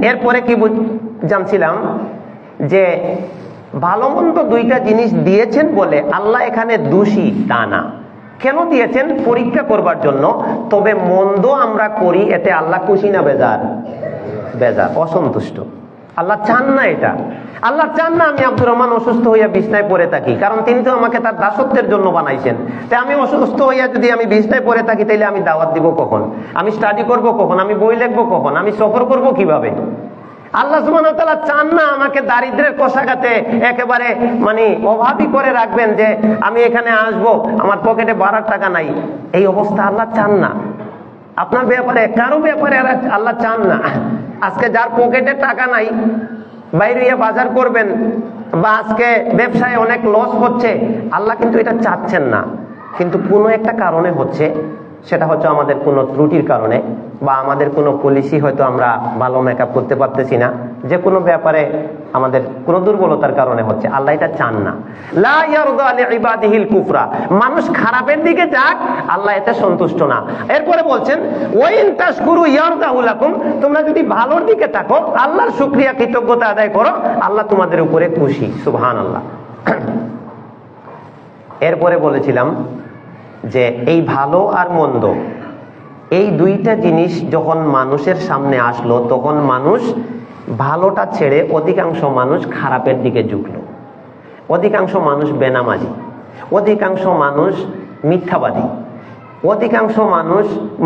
এরপরে কি জানছিলাম যে ভালো মন্দ দুইটা জিনিস দিয়েছেন বলে আল্লাহ এখানে দোষী তা না। কেন দিয়েছেন? পরীক্ষা করবার জন্য। তবে মন্দ আমরা করি, এতে আল্লাহ খুশি না বেজার? বেজার, অসন্তুষ্ট। আল্লাহ চান না এটা। আল্লাহ চান না আমি আব্দুর রহমান অসুস্থ হইয়া বিছনায় পড়ে থাকি, কারণ তিনি তো আমাকে তার দাসত্বের জন্য বানাইছেন। তাই আমি অসুস্থ হইয়া যদি আমি বিছনায় পড়ে থাকি, তাইলে আমি দাওয়াত দিব কখন? আমি স্টাডি করব কখন? আমি বই লিখবো কখন? আমি সফর করব কিভাবে? আল্লাহ সুবহানাহু ওয়া তাআলা চান না আমাকে দারিদ্রের কষাঘাতে একেবারে মানে অভাবী করে রাখবেন, যে আমি এখানে আসবো, আমার পকেটে বাড়ার টাকা নাই। এই অবস্থা আল্লাহ চান না। আপনার ব্যাপারে, কারো ব্যাপারে আল্লাহ চান না। আজকে যার পকেটে টাকা নাই, বাইরে বাজার করবেন, বা আজকে ব্যবসায় অনেক লস হচ্ছে, আল্লাহ কিন্তু এটা চাচ্ছেন না। কিন্তু কোনো একটা কারণে হচ্ছে, সেটা হচ্ছে আমাদের কোনো ত্রুটির কারণে, বা আমাদের কোনো পলিসি হয়তো আমরা ভালো মেকআপ করতে পারতেছি না, যে কোনো ব্যাপারে আমাদের কোনো দুর্বলতার কারণে হচ্ছে। আল্লাহ এটা চান না। লা ইয়ারদা লিইবাদিহিল কুফরা, মানুষ খারাপের দিকে যাক, আল্লাহ এতে সন্তুষ্ট না। এরপরে বলছেন ওয়াইন তাশকুরু ইয়ারদাহু লাকুম, তোমরা যদি ভালোর দিকে থাকো, আল্লাহর শুকরিয়া কৃতজ্ঞতা আদায় করো, আল্লাহ তোমাদের উপরে খুশি। সুবহানাল্লাহ। এরপরে বলেছিলাম যে এই ভালো আর মন্দ, এই দুইটা জিনিস যখন মানুষের সামনে আসলো, তখন মানুষ ভালোটা ছেড়ে অধিকাংশ মানুষ খারাপের দিকে ঝুঁকলো। অধিকাংশ মানুষ বেনামাজি, অধিকাংশ মানুষ মিথ্যাবাদী, অধিকাংশ মানুষ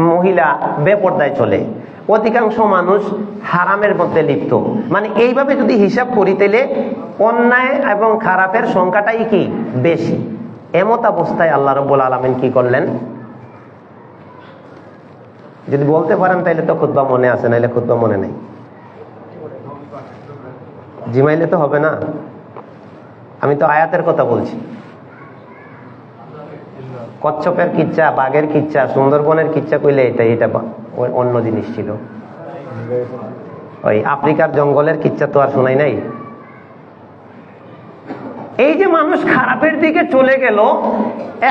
মহিলা বেপরদায় চলে, অধিকাংশ মানুষ হারামের মধ্যে লিপ্ত। মানে এইভাবে যদি হিসাব করি, তাহলে অন্যায় এবং খারাপের সংখ্যাটাই কি বেশি। এমত অবস্থায় আল্লাহ রাব্বুল আলামিন কি করলেন? যদি বলতে পারেন তাহলে তো খুতবা মনে আছে, নাইলে খুতবা মনে নেই। জিমাইলে তো হবে না, আমি তো আয়াতের কথা বলছি। কচ্ছপের কিচ্ছা, বাঘের কিচ্ছা, সুন্দরবনের কিচ্ছা কইলে এটা অন্য জিনিস ছিল। ওই আফ্রিকার জঙ্গলের কিচ্ছা তো আর শোনাই নাই। এই যে মানুষ খারাপের দিকে চলে গেল,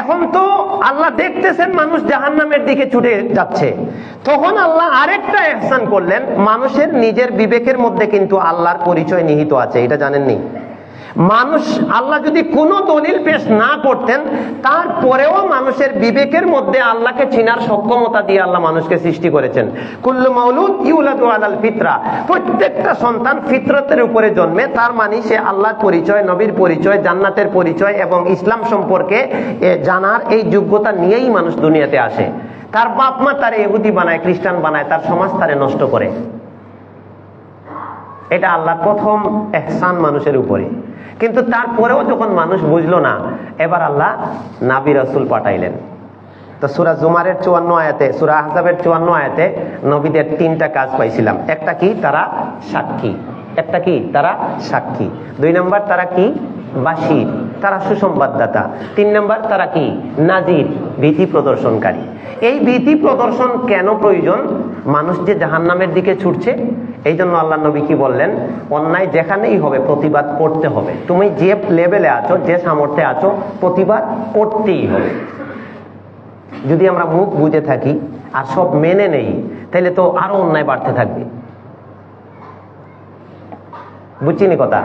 এখন তো আল্লাহ দেখতেছেন মানুষ জাহান্নামের দিকে ছুটে যাচ্ছে, তখন আল্লাহ আরেকটা ইহসান করলেন, মানুষের নিজের বিবেকের মধ্যে কিন্তু আল্লাহর পরিচয় নিহিত আছে, এটা জানেননি? মানুষ, আল্লাহ যদি কোনো দলিল পেশ না করতেন, তারপরেও মানুষের বিবেকের মধ্যে আল্লাহকে চিনার সক্ষমতা দিয়ে আল্লাহ মানুষকে সৃষ্টি করেছেন। কুল্লু মাউলুদ ইউলাদু আলাল ফিতরা, প্রত্যেকটা সন্তান ফিতরতের উপরে জন্মে, তার মানে সে আল্লাহর পরিচয়, নবীর পরিচয়, জান্নাতের পরিচয় এবং ইসলাম সম্পর্কে জানার এই যোগ্যতা নিয়েই মানুষ দুনিয়াতে আসে। তার বাপ মা তারে ইহুদি বানায়, খ্রিস্টান বানায়, তার সমাজ তারে নষ্ট করে। এটা আল্লাহর প্রথম ইহসান মানুষের উপরে। কিন্তু তারপরেও যখন মানুষ বুঝলো না, এবার আল্লাহ নবী রাসূল পাঠাইলেন। তো সূরা জুমারের 54 আয়াতে, সূরা আহজাবের 54 আয়াতে নবীদের 3টা কাজ পাইছিলাম। একটা কি? তারা সাক্ষী। একটা কি? তারা সাক্ষী। 2 নম্বর তারা কি? বাশীর, তারা সুসংবাদদাতা। 3 নম্বর তারা কি? নাজির, ভীতি প্রদর্শনকারী। এই ভীতি প্রদর্শন কেন প্রয়োজন? মানুষ যে জাহান্নামের দিকে ছুটছে, এই জন্য আল্লাহ নবী কি বললেন? অন্যায় যেখানেই হবে প্রতিবাদ করতে হবে। তুমি যে লেভেলে আছো, যে সামর্থ্যে আছো, প্রতিবাদ করতেই হবে। যদি আমরা মুখ বুঝে থাকি আর সব মেনে নেই, তাহলে তো আরো অন্যায় বাড়তে থাকবে। বুঝছিনি কথা?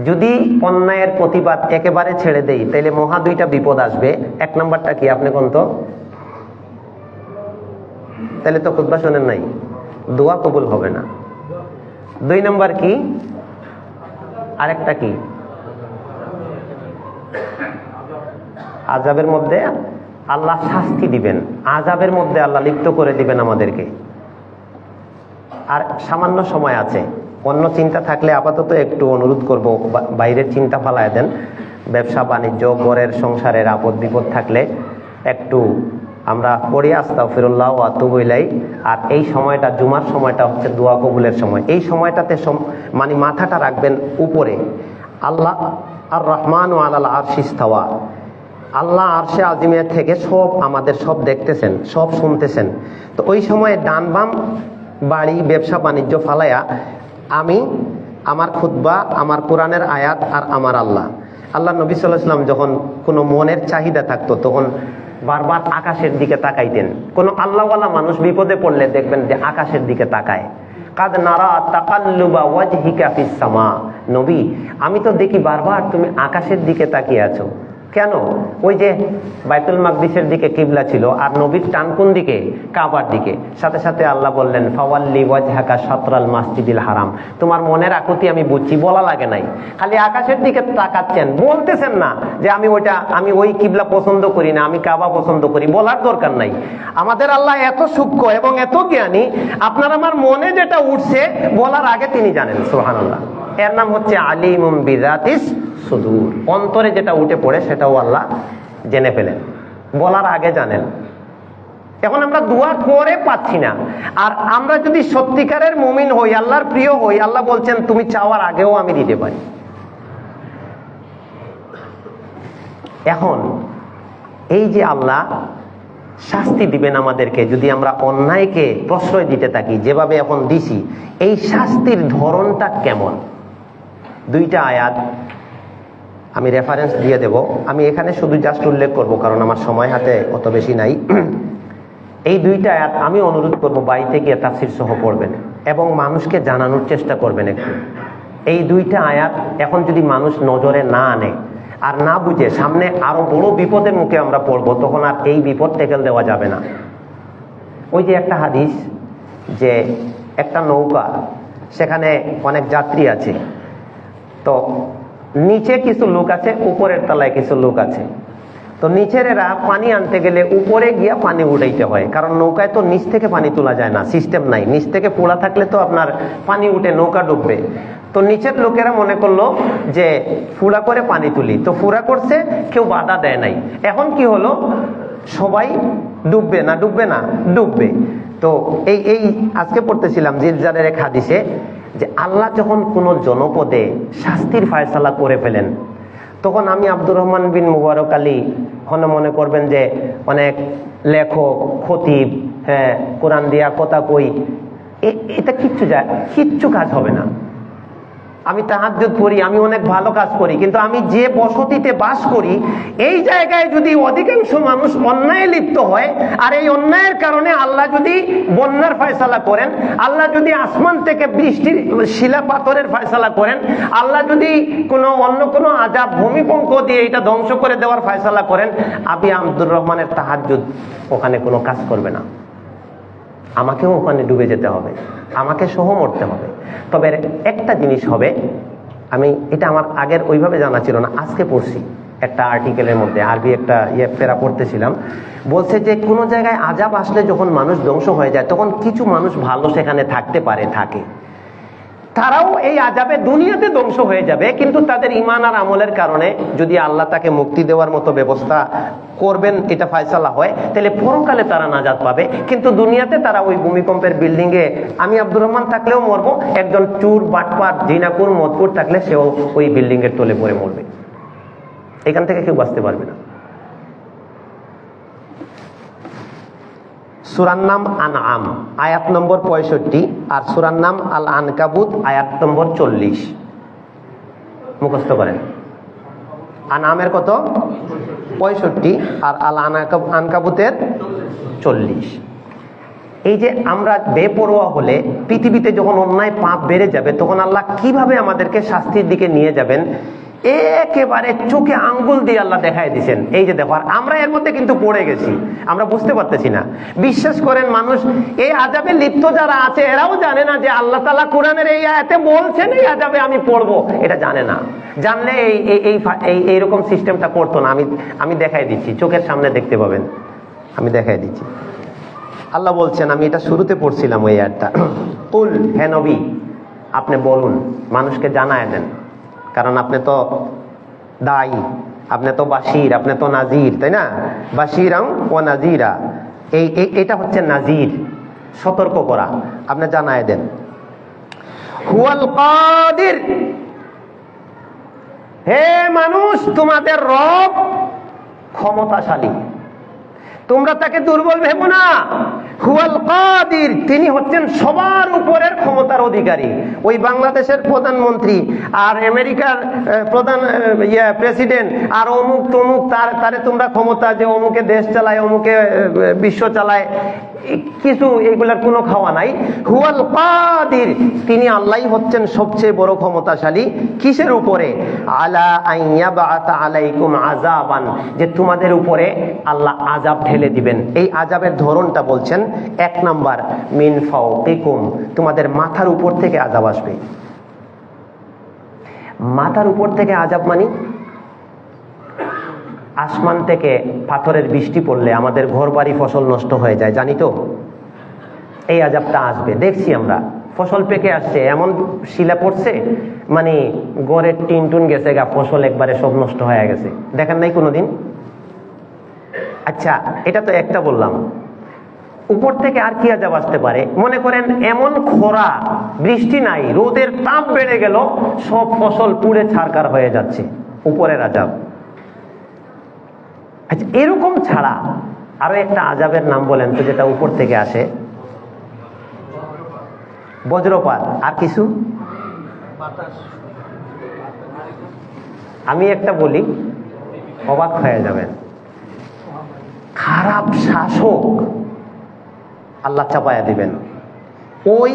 যদি অন্যায়ের প্রতিবাদ একেবারে ছেড়ে দেই, তাহলে মহা 2টা বিপদ আসবে। 1 নম্বরটা কি আপনি কোন তো? তাহলে তো খুতবা শোনেন নাই, দোয়া কবুল হবে না। 2 নম্বর কি? আরেকটা কি? আযাবের মধ্যে আল্লাহ শাস্তি দিবেন, আযাবের মধ্যে আল্লাহ লিপ্ত করে দিবেন আমাদেরকে। আর সামান্য সময় আছে, অন্য চিন্তা থাকলে আপাতত একটু অনুরোধ করব, বাইরের চিন্তা ফালায় দেন। ব্যবসা বাণিজ্য, ঘরের সংসারের আপদ বিপদ থাকলে একটু আমরা পড়ি আস্তাগফিরুল্লাহ ওয়া আতুবু ইলাইহি। আর এই সময়টা, জুমার সময়টা হচ্ছে দোয়া কবুলের সময়। এই সময়টাতে মানে মাথাটা রাখবেন উপরে। আল্লাহ আর রহমান ওয়া আলাল আরশি ইস্তাওয়া, আল্লাহ আরশে আজিমের থেকে সব আমাদের সব দেখতেছেন, সব শুনতেছেন। তো ওই সময়ে ডান বাম, বাড়ি, ব্যবসা বাণিজ্য ফালায়া আমি আমার খুতবা, আমার কোরআনের আয়াত আর আমার আল্লাহ নবী সাল্লাল্লাহু আলাইহি ওয়াসাল্লাম যখন কোনো মনের চাহিদা থাকতো, তখন বারবার আকাশের দিকে তাকাইতেন। কোনো আল্লাহওয়ালা মানুষ বিপদে পড়লে দেখবেন যে আকাশের দিকে তাকায়। কাদ নারা তাকাল্লুবা ওয়াজহিকা ফিস সামা, নবী আমি তো দেখি বারবার তুমি আকাশের দিকে তাকিয়ে আছো। কেন? ওই যে বাইতুল মাকদিসের দিকে কিবলা ছিল, আর নবীর টান কোন দিকে? কাবার দিকে। সাথে সাথে আল্লাহ বললেন ফাওয়াল্লি ওয়াজহাকা শাতরাল মাসজিদিল হারাম। তোমার মনের আকুতি আমি বুঝছি, বলা লাগে নাই, খালি আকাশের দিকে তাকাচ্ছেন, বলতেছেন না যে আমি ওই কিবলা পছন্দ করি না, আমি কাবা পছন্দ করি, বলার দরকার নাই। আমাদের আল্লাহ এত সূক্ষ্ম এবং এত জ্ঞানী, আপনার আমার মনে যেটা উঠছে বলার আগে তিনি জানেন। সুবহানাল্লাহ। এর নাম হচ্ছে আলিমুম বিযাতিস সুদূর। অন্তরে যেটা উঠে পড়ে সেটাও আল্লাহ জেনে ফেলেন, বলার আগে জানেন। এখন আমরা দোয়া করে পাচ্ছি না। আর আমরা যদি সত্যিকারের মুমিন হই, আল্লাহর প্রিয় হই, আল্লাহ বলছেন তুমি চাওয়ার আগেও আমি দিতে পারি। এখন এই যে আল্লাহ শাস্তি দিবেন আমাদেরকে যদি আমরা অন্যায়কে প্রশ্রয় দিতে থাকি, যেভাবে এখন দিছি, এই শাস্তির ধরনটা কেমন? 2টা আয়াত আমি রেফারেন্স দিয়ে দেব। আমি এখানে শুধু জাস্ট উল্লেখ করব, কারণ আমার সময় হাতে অত বেশি নাই। এই 2টা আয়াত আমি অনুরোধ করব বাড়িতে গিয়ে তাফসীর সহ পড়বেন এবং মানুষকে জানানোর চেষ্টা করবেন একটু। এই 2টা আয়াত এখন যদি মানুষ নজরে না আনে আর না বুঝে, সামনে আরো বড় বিপদের মুখে আমরা পড়বো, তখন আর এই বিপদ টেকেল দেওয়া যাবে না। ওই যে একটা হাদিস, যে একটা নৌকা, সেখানে অনেক যাত্রী আছে, তো নিচে কিছু লোক আছে, উপরের তলায় কিছু লোক আছে। তো নিচের এরা পানি আনতে গেলে উপরে গিয়া পানি উঠাইতে হয়, কারণ নৌকায় তো নিচ থেকে পানি তোলা যায় না, সিস্টেম নাই। নিচ থেকে পোড়া থাকলে তো আপনার পানি উঠে নৌকা ডুববে। তো নিচের লোকেরা মনে করলো যে ফুড়া করে পানি তুলি, তো ফুড়া করছে, কেউ বাধা দেয় নাই। এখন কি হলো, সবাই ডুববে না ডুববে। তো এই আজকে পড়তেছিলাম জিলজালের এক হাদিসে যে আল্লাহ যখন কোনো জনপদে শাস্তির ফয়সালা করে ফেলেন, তখন আমি আব্দুর রহমান বিন মুবারক আলী মনে করবেন যে অনেক লেখক, খতিব, হ্যাঁ, কোরআন দিয়া কথা কই, এটা কিচ্ছু কাজ হবে না। আমি তাহাজ্জুদ করি, আমি অনেক ভালো কাজ করি, কিন্তু আমি যে বসতিতে বাস করি এই জায়গায় যদি অধিকাংশ মানুষ অন্যায় লিপ্ত হয়, আর এই অন্যায়ের কারণে আল্লাহ যদি বন্যার ফয়সালা করেন, আল্লাহ যদি আসমান থেকে বৃষ্টির শিলা পাথরের ফয়সালা করেন, আল্লাহ যদি অন্য কোনো আযাব ভূমিকম্প দিয়ে এটা ধ্বংস করে দেওয়ার ফয়সালা করেন, আমি আব্দুর রহমানের তাহাজ্জুদ ওখানে কোনো কাজ করবে না। আমাকেও ওখানে ডুবে যেতে হবে, আমাকে সহ মরতে হবে। তবে একটা জিনিস হবে, আমি এটা আমার আগের ওইভাবে জানা ছিল না, আজকে পড়ছি একটা আর্টিকেলের মধ্যে, আরবি একটা পেরা পড়তেছিলাম, বলছে যে কোনো জায়গায় আযাব আসলে যখন মানুষ ধ্বংস হয়ে যায়, তখন কিছু মানুষ ভালো সেখানে থাকতে পারে, থাকে, তারাও এই আযাবে দুনিয়াতে ধ্বংস হয়ে যাবে, কিন্তু তাদের ঈমান আর আমলের কারণে যদি আল্লাহ তাকে মুক্তি দেওয়ার মতো ব্যবস্থা করবেন, এটা ফয়সালা হয়, তাহলে পরকালে তারা নাজাত পাবে। কিন্তু দুনিয়াতে তারা ওই ভূমিকম্পের বিল্ডিং এ, আমি আব্দুর রহমান থাকলেও মরবো, একজন চুর, বাটপার, জিনাকুর, মদকুর থাকলে সেও ওই বিল্ডিং এর তলে পড়ে মরবে, এখান থেকে কেউ বাঁচতে পারবে না। সূরার নাম আনআম, আয়াত নম্বর 65, আর সূরার নাম আল আনকাবুত, আয়াত নম্বর 40। মুখস্থ করেন। আনআমের কত? 65, আর আল আনকাবুতের 40। এই যে আমরা বেপরোয়া হলে পৃথিবীতে যখন অন্যায় পাপ বেড়ে যাবে, তখন আল্লাহ কিভাবে আমাদেরকে শাস্তির দিকে নিয়ে যাবেন একেবারে চোখে আঙ্গুল দিয়ে আল্লাহ দেখায় দিয়েছেন। এই যে দেখো, আর আমরা এর মধ্যে কিন্তু পড়ে গেছি, আমরা বুঝতে পারতেছি না। বিশ্বাস করেন, মানুষ এই আযাবে লিপ্ত যারা আছে, এরাও জানে না যে আল্লাহ তাআলা কোরআনের এই আয়াতে বলছেন এই আযাবে আমি পড়বো, এটা জানে না। জানলে এইরকম সিস্টেমটা করতো না। আমি দেখাই দিচ্ছি, চোখের সামনে দেখতে পাবেন, আমি দেখাই দিচ্ছি। আল্লাহ বলছেন, আমি এটা শুরুতে পড়ছিলাম ওই আয়াতটা, কুল, হে নবী আপনি বলুন, মানুষকে জানায় দেন, কারণ আপনি তো দায়ী, আপনি তো বাশির, আপনি তো নাজির, তাই না? বাশিরাম ওয়া নাজিরা, এটা হচ্ছে নাজির, সতর্ক করা, আপনি জানায় দেন। হুয়াল কাদির, হে মানুষ তোমাদের রব ক্ষমতাশালী, তোমরা তাকে দুর্বল ভেবো না। হুয়াল কাদির, তিনি হচ্ছেন সবার উপরের ক্ষমতার অধিকারী। ওই বাংলাদেশের প্রধানমন্ত্রী আর আমেরিকার প্রধান প্রেসিডেন্ট আর অমুক তমুক, তারে তোমরা ক্ষমতা, যে অমুকে দেশ চালায়, অমুকে বিশ্ব চালায়, কিছু এগুলার কোনো খাওয়া নাই। হুয়াল কাদির, তিনি আল্লাহই হচ্ছেন সবচেয়ে বড় ক্ষমতাশালী। কিসের উপরে? আলা আইয়াবাতা আলাইকুম আযাবান, যে তোমাদের উপরে আল্লাহ আযাব ঢেলে দিবেন। এই আযাবের ধরনটা বলছেন, এক নাম্বার মিন ফাওকিকুম, তোমাদের মাথার উপর থেকে আযাব আসবে। মাথার উপর থেকে আযাব মানে আসমান থেকে পাথরের বৃষ্টি পড়লে আমাদের ঘর বাড়ি ফসল নষ্ট হয়ে যায়, জানি তো, এই আযাবটা আসবে। দেখছি আমরা, ফসল পেকে আসছে, এমন শিলা পড়ছে, মানে গড়ের টিন টুন গেছে গা, ফসল একবারে সব নষ্ট হয়ে গেছে, দেখেন নাই কোনোদিন? আচ্ছা, এটা তো একটা বললাম। উপর থেকে আর কি আযাব আসতে পারে? মনে করেন এমন খরা, বৃষ্টি নাই, রোদের তাপ বেড়ে গেল, সব ফসল পুড়ে ছারকার হয়ে যাচ্ছে, উপরের আযাব। আচ্ছা, এরকম ছাড়া আরো একটা আযাবের নাম বলেন তো, যেটা উপর থেকে আসে? বজ্রপাত। আর কিছু? আমি একটা বলি, অবাক হয়ে যাবেন। খারাপ শাসক আল্লাহ চাপায়া দিবেন, ওই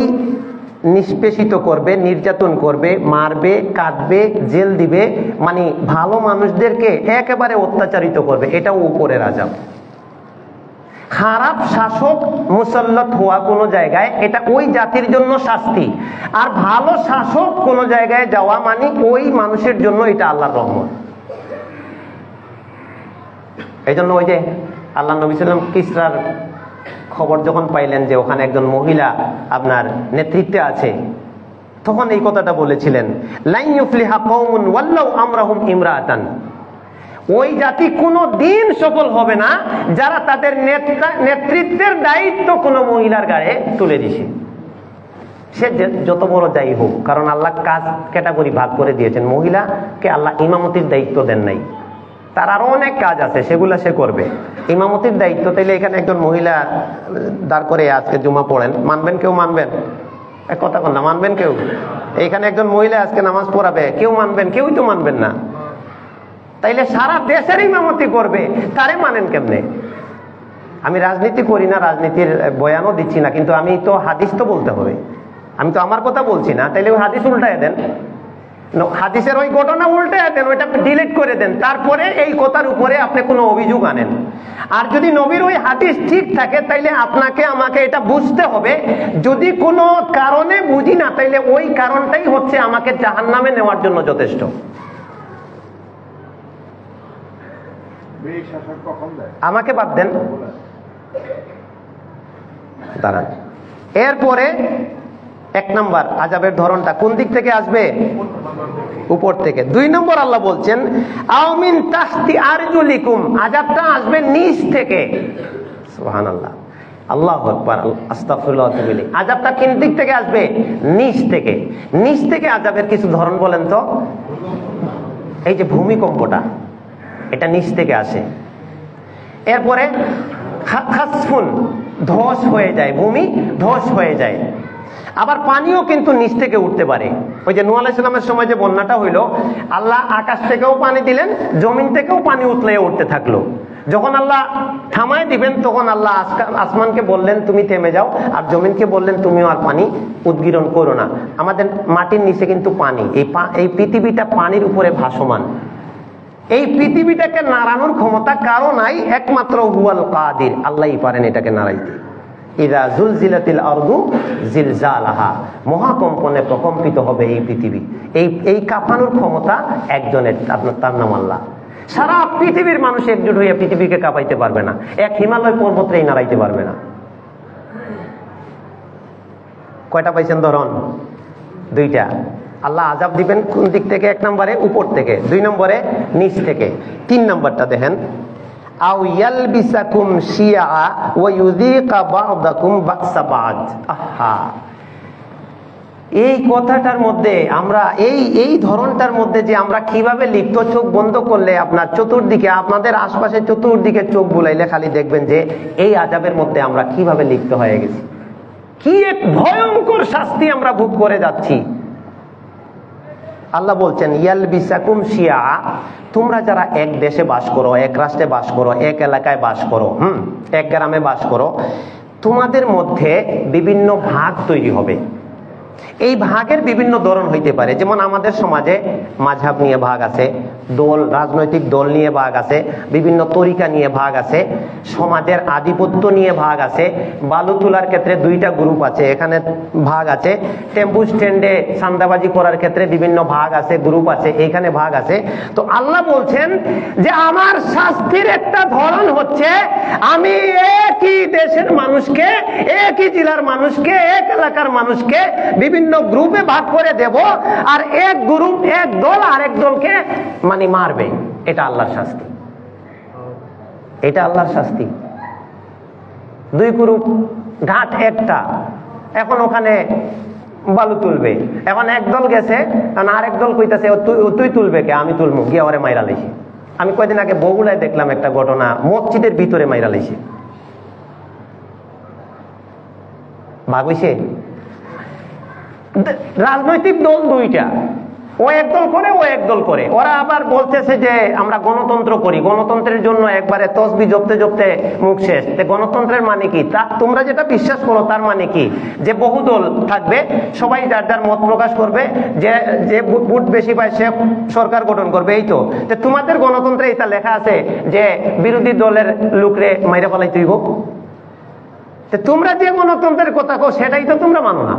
নিষ্পেষিত করবে, নির্যাতন করবে, মারবে, কাটবে, জেল দিবে, মানে ভালো মানুষদেরকে একেবারে অত্যাচারিত করবে, এটাও উপরের আযাব। খারাপ শাসক মুসাল্লাত হওয়া কোনো জায়গায়, এটা ওই জাতির জন্য শাস্তি। আর ভালো শাসক কোন জায়গায় যাওয়া মানে ওই মানুষের জন্য এটা আল্লাহর রহমত। এই জন্য ওই যে আল্লাহ নবী সাল্লাম কিসরার খবর যখন পাইলেন যে ওখানে একজন মহিলা আপনার নেতৃত্বে আছে, তখন এই কথাটা বলেছিলেন, লান ইউফলিহা কওমুন ওয়াল্লাউ আমরাহুম ইমরাতান, ওই জাতি কোনো দিন সফল হবে না যারা তাদের নেতৃত্বের দায়িত্ব কোনো মহিলার গায়ে তুলে দিছে, সে যত বড় যাই হোক। কারণ আল্লাহ কাজ ক্যাটাগরি ভাগ করে দিয়েছেন, মহিলাকে আল্লাহ ইমামতির দায়িত্ব দেন নাই, তার আরো অনেক কাজ আছে, সেগুলা সে করবে। ইমামতির দায়িত্ব তাইলে এখানে একজন মহিলা দাঁড় করে আজকে জুমা পড়েন, মানবেন কেউ? মানবেন? এক কথা বল না, মানবেন কেউ? এইখানে একজন মহিলা আজকে নামাজ পড়াবে, কেউ মানবেন? কেউই তো মানবেন না। তাইলে সারা দেশের ইমামতি করবে, তারে মানেন কেমনে? আমি রাজনীতি করি না, রাজনীতির বয়ানও দিচ্ছি না, কিন্তু আমি তো হাদিস তো বলতে হবে, আমি তো আমার কথা বলছি না। তাইলে ওই হাদিস উল্টায় দেন, হাদিসের ওই ঘটনা উল্টায় দেন, ওইটা ডিলিট করে দেন, তারপরে এই কথার উপরে আপনি কোনো অভিযোগ আনেন। আর যদি নবীর ওই হাদিস ঠিক থাকে, তাইলে আপনাকে আমাকে এটা বুঝতে হবে, যদি কোনো কারণে বুঝি না, তাইলে ওই কারণটাই হচ্ছে আমাকে জাহান্নামে নেওয়ার জন্য যথেষ্ট। আমাকে বাদ দেন, দাঁড়ান। এরপরে 1 নম্বর আযাবের ধরনটা কোন দিক থেকে আসবে? উপর থেকে। 2 নম্বর আল্লাহ বলছেন আও মিন তাহতি আরজুলিকুম, আযাবটা আসবে নিচ থেকে। সুবহানাল্লাহ, আল্লাহু আকবার, আস্তাগফিরুল্লাহ ওয়া আতুবু ইলাইহি। আযাবটা কোন দিক থেকে আসবে? নিচ থেকে। নিচ থেকে আযাবের কিছু ধরন বলেন তো। এই যে ভূমিকম্পটা, এটা নিচ থেকে আসে। এরপরে খাসফুন, ধস হয়ে যায়, ভূমি ধস হয়ে যায়। আবার পানিও কিন্তু নিচ থেকে উঠতে পারে। ওই যে নূহ আলাইহিস সালামের সময় যে বন্যাটা হইল, আল্লাহ আকাশ থেকেও পানি দিলেন, জমিন থেকেও পানি উতলে উঠতে থাকলো। যখন আল্লাহ থামায় দিবেন, তখন আল্লাহ আসমানকে বললেন তুমি থেমে যাও, আর জমিনকে বললেন তুমিও আর পানি উদ্গীরণ করো না। আমাদের মাটির নিচে কিন্তু পানি, এই পৃথিবীটা পানির উপরে ভাসমান। এই পৃথিবীটাকে নাড়ানোর ক্ষমতা কারো নাই, একমাত্র হুয়াল কাদির, আল্লাহই পারেন এটাকে নাড়াইতে। ইযা জুলজিলাতিল আরদু জিলজালাহা, মহাকম্পনে প্রকম্পিত হবে এই পৃথিবী। এই কাঁপানোর ক্ষমতা একজনের, তার নাম আল্লাহ। সারা পৃথিবীর মানুষ একজোট হয়ে পৃথিবীকে কাঁপাইতে পারবে না, এক হিমালয় পর্বতই নাড়াইতে পারবে না। কয়টা পাইছেন ধরন? 2টা। আল্লাহ আযাব দিবেন কোন দিক থেকে? 1 নম্বরে উপর থেকে, 2 নম্বরে নিচ থেকে। 3 নম্বরটা দেখেন, আও ইয়ালবিসাকুম শিয়া ওয়া ইউযীকা বা'দাকুম বা'সা বা'দ। আহা, এই কথাটার মধ্যে আমরা এই ধরনটার মধ্যে যে আমরা কিভাবে লিপ্ত, চোখ বন্ধ করলে আপনার চতুর্দিকে, আপনাদের আশপাশে চতুর্দিকে চোখ বুলাইলে খালি দেখবেন যে এই আযাবের মধ্যে আমরা কিভাবে লিপ্ত হয়ে গেছি, কি এক ভয়ঙ্কর শাস্তি আমরা ভোগ করে যাচ্ছি। আল্লাহ বলছেন ইয়ালবিসাকুম শিয়া, তোমরা যারা এক দেশে বাস করো, এক রাষ্ট্রে বাস করো, এক এলাকায় বাস করো, এক গ্রামে বাস করো, তোমাদের মধ্যে বিভিন্ন ভাগ তৈরি হবে। এই ভাগের বিভিন্ন ধরন হইতে পারে। যেমন আমাদের সমাজে মাযহাব নিয়ে ভাগ আছে, দল, রাজনৈতিক দল নিয়ে ভাগ আছে, বিভিন্ন তরিকা নিয়ে ভাগ আছে, সমাজের আধিপত্য নিয়ে ভাগ আছে, বালু তোলার ক্ষেত্রে 2টা গ্রুপ আছে, এখানে ভাগ আছে, টেম্পু স্ট্যান্ডে চাঁদাবাজি করার ক্ষেত্রে বিভিন্ন ভাগ আছে, গ্রুপ আছে, এইখানে ভাগ আছে। তো আল্লাহ বলছেন যে আমার শাস্তির একটা ধরন হচ্ছে, আমি একই দেশের মানুষকে, একই জেলার মানুষকে, এক এলাকার মানুষকে বিভিন্ন গ্রুপে ভাগ করে দেব, আর এক গ্রুপ, এক দল আরেক দলকে মানে মারবে। এটা আল্লাহর শাস্তি, এটা আল্লাহর শাস্তি। 2 গ্রুপ, ঘাট একটা, এখন ওখানে বালু তুলবে, এখন এক দল গেছে, আরেক দল কইতাছে তুই তুলবে কে? আমি তুলবো, গিয়ে ওরে মাইরা লাইছে। আমি কয়দিন আগে বগুড়ায় দেখলাম একটা ঘটনা, মসজিদের ভিতরে মাইরা লাইছে। ভাগ হইছে। রাজনৈতিক দল 2টা, ও একদল করে, ও একদল করে। ওরা আবার বলতেছে যে আমরা গণতন্ত্র করি, গণতন্ত্রের জন্য একবারে তসবিহ জপতে জপতে মুখ শেষ। গণতন্ত্রের মানে কি? তোমরা যেটা বিশ্বাস করো তার মানে কি? যে বহুদল থাকবে, সবাই যার যার মত প্রকাশ করবে, যে ভোট বেশি পায় সে সরকার গঠন করবে, এই তো। তোমাদের গণতন্ত্রে এটা লেখা আছে যে বিরোধী দলের লোকরে মাইরা ফেলাইতে হইব। তোমরা যে গণতন্ত্রের কথা কো সেটাই তো তোমরা মানো না।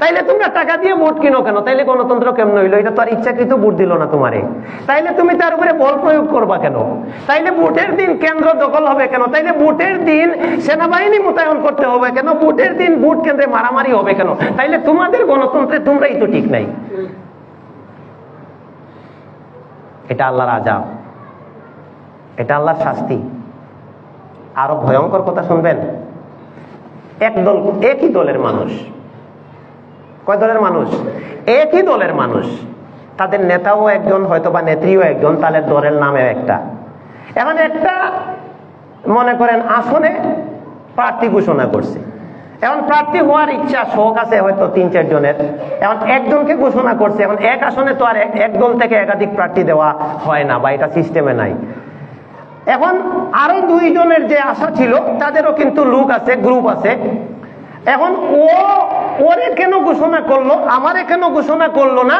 তাইলে তোমরা টাকা দিয়ে ভোট কিনো কেন? তাইলে গণতন্ত্র কেমন হইলো? এটা তো আর ইচ্ছাকৃত ভোট দিল না তোমারে। তাইলে তুমি তার উপরে বল প্রয়োগ করবা কেন? তাইলে ভোটের দিন কেন্দ্র দখল হবে কেন? তাইলে ভোটের দিন সেনাবাহিনী মোতায়েন করতে হবে কেন? ভোটের দিন ভোট কেন্দ্রে মারামারি হবে কেন? তাইলে তোমাদের গণতন্ত্রে তোমরাই তো ঠিক নাই। এটা আল্লাহর আযাব, এটা আল্লাহর শাস্তি। আরো ভয়ঙ্কর কথা শুনবেন। একই দলের মানুষ, কয় দলের মানুষ? একই দলের মানুষ, তাদের নেতাও একজন, হয়তো বা নেত্রীও একজন, তাদের দলের নামে একটা। এখন একটা মনে করেন আসনে প্রার্থী ঘোষণা করছে, এখন প্রার্থী হওয়ার ইচ্ছা শখ আছে হয়তো 3-4 জনের, এখন একজনকে ঘোষণা করছে। এখন এক আসনে তো আর এক দল থেকে একাধিক প্রার্থী দেওয়া হয় না, বা এটা সিস্টেমে নাই। এখন আরো 2 জনের যে আশা ছিল তাদেরও কিন্তু লোক আছে, গ্রুপ আছে। এখন ওরে কেন ঘোষণা করলো, আমারে কেন ঘোষণা করলো না?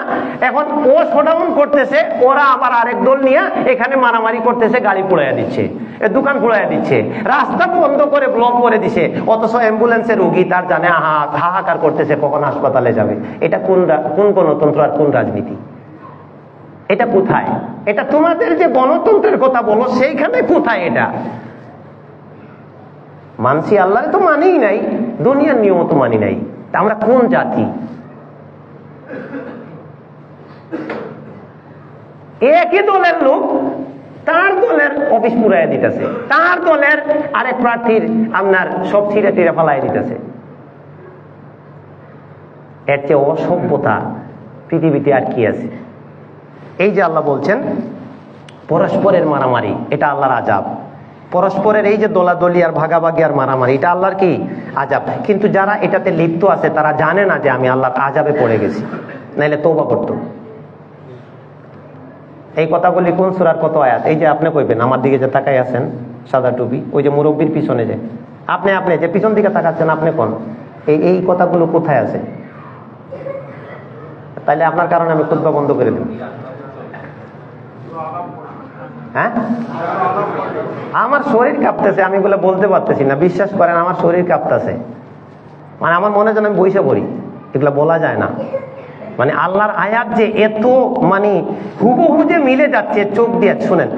এখন ও শোডাউন করতেছে, ওরা আবার আরেক দল নিয়ে এখানে মারামারি করতেছে, গাড়ি পোড়াইয়া দিচ্ছে, দোকান পোড়াইয়া দিচ্ছে, রাস্তা বন্ধ করে ব্লক করে দিছে। অথচ অ্যাম্বুলেন্সের রোগী তার জানে হাহাকার করতেছে কখন হাসপাতালে যাবে। এটা কোন গণতন্ত্র আর কোন রাজনীতি? এটা কোথায়? এটা তোমাদের যে গণতন্ত্রের কথা বলো সেইখানে কোথায় এটা? মানছি আল্লাহরে তো মানিই নাই, দুনিয়ার নিয়ম তো মানি নাই। তা আমরা কোন জাতি? একই দলের লোক তার দলের অফিস পুরাইয়া দিতেছে, তার দলের আরেক প্রার্থীর আপনার সব ছিঁড়ে টিড়ে ফেলাই দিতেছে। এর চেয়ে অসভ্যতা পৃথিবীতে আর কি আছে? এই যে আল্লাহ বলছেন পরস্পরের মারামারি, এটা আল্লাহর আযাব। পরস্পরের এই যে দলাদলি আর ভাগাভাগি আর মারামারি, এটা আল্লাহর কি? আযাব। কিন্তু যারা এটাতে লিপ্ত আছে তারা জানে না যে আমি আল্লাহর আযাবে পড়ে গেছি, নাইলে তওবা করত। এই কথাগুলি কোন সূরার কত আয়াত? এই যে আপনি কইবেন, আমার দিকে যে তাকাই আছেন সাদা টুপি, ওই যে মুরব্বীর পিছনে যে আপনি যে পিছন দিকে তাকাচ্ছেন, আপনি কোন এই কথাগুলো কোথায় আছে? তাইলে আপনার কারণে আমি খুতবা বন্ধ করে দেব। হ্যাঁ, আমার শরীর কাঁপতেছে, আমি এগুলো বলতে পারতেছি না, বিশ্বাস করেন আমার শরীর কাঁপতেছে। মানে আমার মনে যেন আমি বইসা পড়ি, এগুলো বলা যায় না। মানে আল্লাহর আয়াত যে এত মানে হুবহু যে মিলে যাচ্ছে চোখ দিয়ে। শুনেন,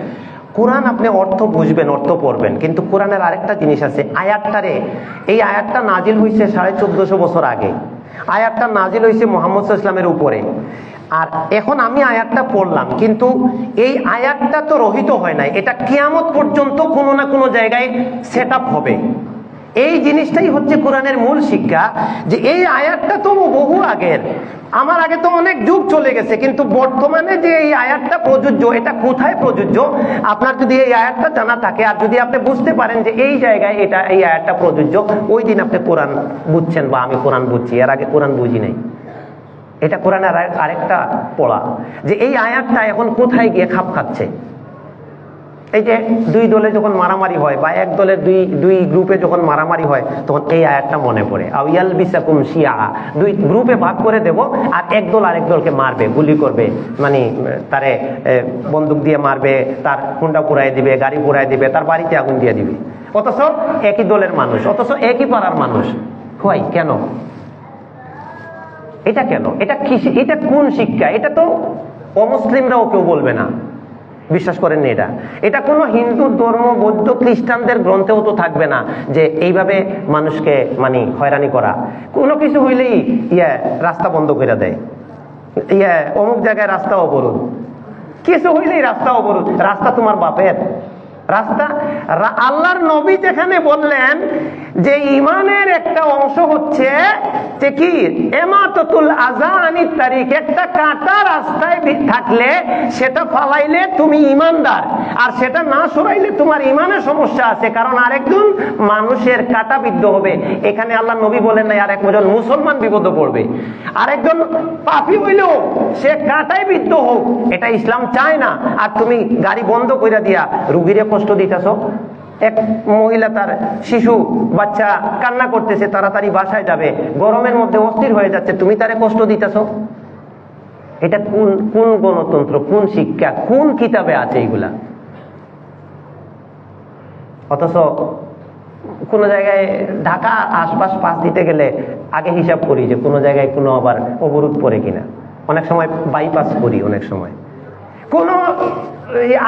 কোরআন আপনি অর্থ বুঝবেন, অর্থ পড়বেন, কিন্তু কোরআনের আরেকটা জিনিস আছে। আয়াতটারে, এই আয়াতটা নাজিল হয়েছে 1450 বছর আগে, আয়াতটা নাজিল হয়েছে মুহাম্মদ সাল্লাল্লাহু আলাইহি ওয়াসাল্লামের উপরে। আর এখন আমি আয়াতটা পড়লাম, কিন্তু এই আয়াতটা তো রহিত হয় নাই, এটা কিয়ামত পর্যন্ত কোনো না কোনো জায়গায় সেট আপ হবে। এই জিনিসটাই হচ্ছে কোরআনের মূল শিক্ষা, যে এই আয়াতটা তো বহু আগের, আমার আগে তো অনেক যুগ চলে গেছে, কিন্তু বর্তমানে যে এই আয়াতটা প্রযোজ্য, এটা কোথায় প্রযোজ্য? আপনার যদি এই আয়াতটা জানা থাকে, আর যদি আপনি বুঝতে পারেন যে এই জায়গায় এই আয়াতটা প্রযোজ্য, ওই দিন আপনি কোরআন বুঝছেন, বা আমি কোরআন বুঝছি। এর আগে কোরআন বুঝি নাই। এটা কোরআনের আরেকটা পড়া, যে এই আয়াতটা এখন কোথায় গিয়ে খাপ খাচ্ছে। এই যে 2 দলে যখন মারামারি হয়, বা এক দলের দুই গ্রুপে যখন মারামারি হয়, তখন এই আয়াতটা মনে পড়ে, আউয়াল বিসাকুম শিয়া, 2 গ্রুপে ভাগ করে দেব, আর এক দল আরেক দলকে মারবে, গুলি করবে, মানে তারে বন্দুক দিয়ে মারবে, তার হুন্ডা পুড়াই দিবে, গাড়ি পুড়াই দিবে, তার বাড়িতে আগুন দিয়ে দিবে। অথচ একই দলের মানুষ, অথচ একই পাড়ার মানুষ। হয় কেন? এটা কেন? এটা কোন শিক্ষা? এটা তো অমুসলিমরাও কেউ বলবে না, বিশ্বাস করেন না। এটা কোনো হিন্দু ধর্ম, বৌদ্ধ, খ্রিস্টানদের গ্রন্থেও তো থাকবে না যে এইভাবে মানুষকে মানে হয়রানি করা। কোনো কিছু হইলেই রাস্তা বন্ধ করে দেয়, অমুক জায়গায় রাস্তা অবরোধ, কিছু হইলেই রাস্তা অবরোধ। রাস্তা তোমার বাপের রাস্তা? আল্লাহর নবী যেখানে বললেন যে ইমানের একটা অংশ হচ্ছে যে কি, ইমাতাতুল আযা আনিত তারিক, একটা কাঁটা রাস্তায় থাকলে সেটা ফালাইলে তুমি ইমানদার, আর সেটা না সরাইলে তোমার ইমানের সমস্যা আছে, কারণ আরেকজন মানুষের কাঁটা বিদ্ধ হবে। এখানে আল্লাহ নবী বলেন না আর একজন মুসলমান বিপদে পড়বে, আরেকজন পাপী হইলেও সে কাঁটায় বিদ্ধ হোক, এটা ইসলাম চায় না। আর তুমি গাড়ি বন্ধ করে দিয়া রুগীরে কষ্ট দিতেছ। এক মহিলা, তার শিশু বাচ্চা কান্না করতেছে, তাড়াতাড়ি বাসায় যাবে, গরমের মধ্যে অস্থির হয়ে যাচ্ছে, তুমি তারে কষ্ট দিতেছ। এটা কোন গণতন্ত্র, কোন শিক্ষা, কোন কিতাবে আছে এইগুলা? অথচ কোন জায়গায় ঢাকা আশপাশ পাস দিতে গেলে আগে হিসাব করি যে কোনো জায়গায় কোনো আবার অবরোধ পড়ে কিনা, অনেক সময় বাইপাস করি, অনেক সময় কোনো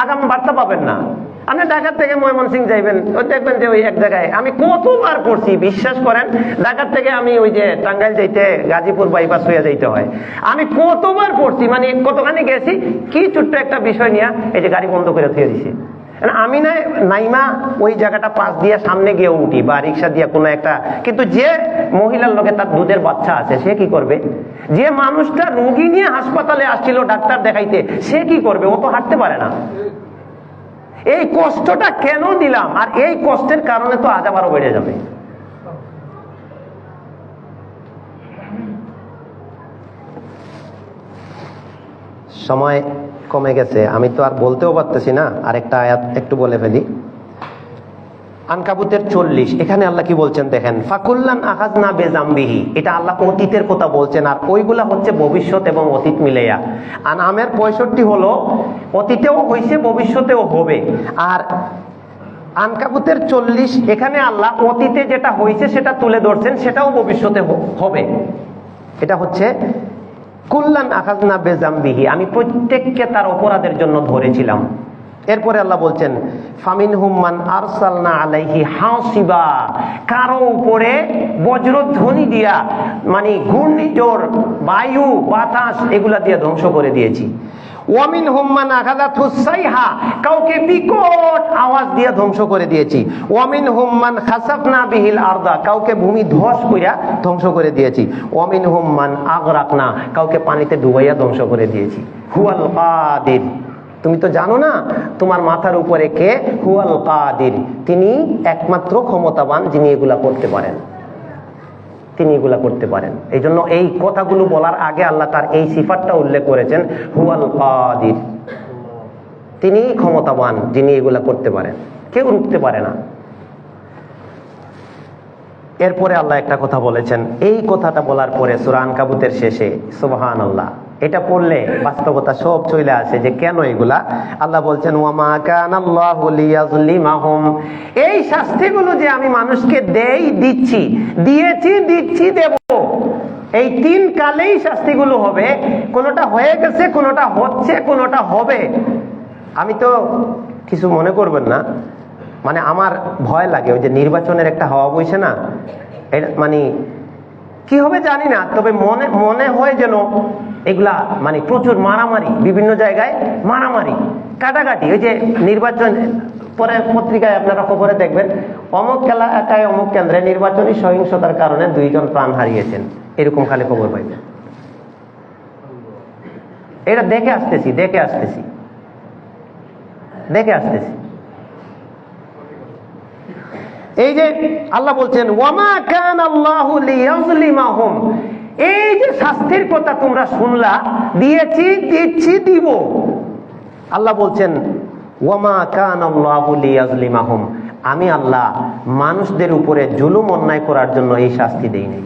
আগাম বার্তা পাবেন না। আপনি ঢাকা থেকে ময়মনসিংহ যাইবেন, দেখবেন যে ওই এক জায়গায় আমি কতবার পড়ছি, বিশ্বাস করেন, ঢাকা থেকে আমি ওই যে টাঙ্গাইল যাইতে গাজীপুর বাইপাস হয়ে যাইতে হয়, আমি কতবার পড়ছি, মানে কতখানি গেছি, কি ছোট্ট একটা বিষয় নিয়ে এই যে গাড়ি বন্ধ করে থুয়ে দিছি। আমি নাইমা ওই জায়গাটা পাশ দিয়ে সামনে গিয়ে উঠি বা রিক্সা দিয়ে কোনো একটা, কিন্তু যে মহিলার লোকে তার দুধের বাচ্চা আছে সে কি করবে? যে মানুষটা রোগী নিয়ে হাসপাতালে আসছিল ডাক্তার দেখাইতে, সে কি করবে? ও তো হাঁটতে পারে না। এই কষ্টটা কেন দিলাম? আর এই কষ্টের কারণে তো আজাব আরো বেড়ে যাবে। সময় কমে গেছে, আমি তো আর বলতেও পারতেছি না। আরেকটা আয়াত একটু বলে ফেলি। আনকাবুতের 40, এখানে আল্লাহ কি বলছেন দেখেন, ফাকুল্লান আখাযনা বিযামবিহি, এটা আল্লাহ অতীতের কথা বলছেন, আর ওইগুলা হচ্ছে ভবিষ্যৎ এবং অতীত মিলাইয়া। আনামের 65 হলো অতীতেও হইছে, ভবিষ্যতেও হবে। আর আনকাবুতের 40, এখানে আল্লাহ অতীতে যেটা হয়েছে সেটা তুলে ধরছেন, সেটাও ভবিষ্যতে হবে। এটা হচ্ছে কুল্লান আখাযনা বিযামবিহি, আমি প্রত্যেককে তার অপরাধের জন্য ধরেছিলাম। এরপরে আল্লাহ বলছেন ফামিনহুম মান আরসালনা আলাইহি হাসিবা, কারো উপরে বজ্রধ্বনি দিয়া, মানে ঘূর্ণিঝড়, বায়ু, বাতাস, এগুলা দিয়ে ধ্বংস করে দিয়েছি। ওয়ামিনহুম মান আখাযাতহুস সাইহা, কাউকে বিকট আওয়াজ দিয়ে ধ্বংস করে দিয়েছি। ওয়ামিনহুম মান খাসাফনা বিহিল আরদা, কাউকে ভূমি ধস কইরা ধ্বংস করে দিয়েছি। ওয়ামিনহুম মান আগরাকনা, কাউকে পানিতে ডুবাইয়া ধ্বংস করে দিয়েছি। হুয়াল কাদির, তুমি তো জানো না তোমার মাথার উপরে কে? হুয়াল কাদির, তিনি একমাত্র ক্ষমতাবান, যিনি এগুলা করতে পারেন, তিনি এগুলা করতে পারেন। এই জন্য এই কথাগুলো বলার আগে আল্লাহ তার এই সিফাতটা উল্লেখ করেছেন, হুয়াল কাদির, তিনি ক্ষমতাবান, যিনি এগুলা করতে পারেন, কেউ রুখতে পারে না। এরপরে আল্লাহ একটা কথা বলেছেন, এই কথাটা বলার পরে সূরা আনকাবুতের শেষে সুবহানাল্লাহ, এটা পড়লে বাস্তবতা সব চলে আসে যে কেন এগুলা। আল্লাহ বলছেন ওয়ামা কানাল্লাহু লিয়াযলিমাহুম, এই শাস্তিগুলো যে আমি মানুষকে দিচ্ছি, দিয়েছি, দিচ্ছি, দেব, এই 3 কালেই শাস্তিগুলো হবে। কোনোটা হয়ে গেছে, কোনোটা হচ্ছে, কোনোটা হবে। আমি তো কিছু মনে করবেন না, মানে আমার ভয় লাগে, ওই যে নির্বাচনের একটা হাওয়া বইছে না, এটা মানে কি হবে জানি না, তবে মনে হয় যেন এগুলা মানে প্রচুর মারামারি, বিভিন্ন জায়গায় মারামারি, কাটাকাটি। ওই যে নির্বাচন পরে পত্রিকায় আপনারা খবরে দেখবেন, অমুক এলাকায় অমুক কেন্দ্রে নির্বাচনী সহিংসতার কারণে 2 জন প্রাণ হারিয়েছেন, এরকম খালি খবর পাইবেন। এটা দেখে আসতেছি। এই যে আল্লাহ বলছেন ওয়ামা কানাল্লাহু লিয়াযলিমাহুম, এই যে শাস্তির কথা তোমরা শুনলা, দিয়েছি, দিচ্ছি, দিব, আল্লাহ বলছেন ওয়ামা কানাল্লাহু লিয়াযলিমাহুম, আমি আল্লাহ মানুষদের উপরে জুলুম অন্যায় করার জন্য এই শাস্তি দেই নাই।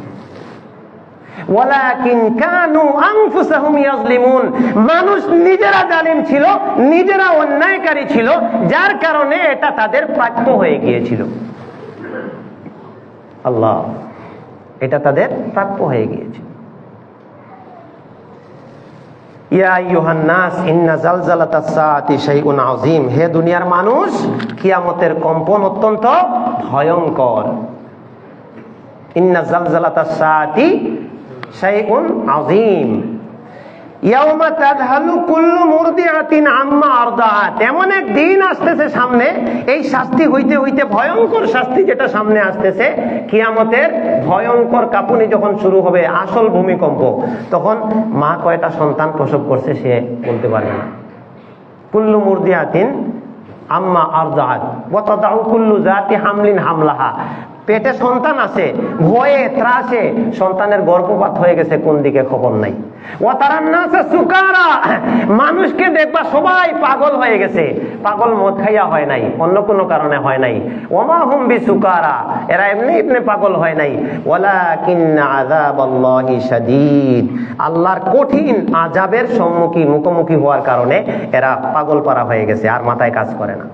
ওয়ালাকিন কানু আনফুসাহুম ইয়াযলিমুন, মানুষ নিজেরা জালিম ছিল, নিজেরা অন্যায়কারী ছিল, যার কারণে এটা তাদের প্রাপ্য হয়ে গিয়েছিল। আল্লাহ, এটা তাদের প্রাপ্য হয়ে গিয়েছে। ইয়া আইয়ুহান নাস ইন্না জালজালাতাস সাআতি শাইউন আযীম, হে দুনিয়ার মানুষ, কিয়ামতের কম্পন অত্যন্ত ভয়ঙ্কর। ইন্না জালজালাতাস সাআতি শাইউন আযীম, ইয়াউমা তাযহালু কুল্লু মুরদিআতিন আম্মা আরদাআত, এমন এক দিন আসতেছে সামনে, এই শাস্তি হইতে হইতে ভয়ঙ্কর শাস্তি যেটা সামনে আসতেছে, কিয়ামতের ভয়ঙ্কর কাঁপুনি যখন শুরু হবে, আসল ভূমিকম্প, তখন মা কয়টা সন্তান প্রসব করছে সে বলতে পারবে না। কুল্লু মুরদিআতিন আম্মা আরদাআত ওয়া তাদাউ কুল্লু যাতি হামলিন হামলাহা, পেটে সন্তান আছে, ভয়ে ত্রাসে সন্তানের গর্ভপাত হয়ে গেছে, কোন দিকে খবর নাই। ওয়াতারান নাসা সুকারা, মানুষকে দেখবা সবাই পাগল হয়ে গেছে, পাগল মদ খাইয়া হয় নাই, অন্য কোনো কারণে হয় নাই। ওমা হুম বিসুকারা, এরা এমনি পাগল হয় নাই। ওয়ালাকিন্না আযাবাল্লাহি শাদীদ, আল্লাহর কঠিন আযাবের মুখোমুখি হওয়ার কারণে এরা পাগল পারা হয়ে গেছে, আর মাথায় কাজ করে না।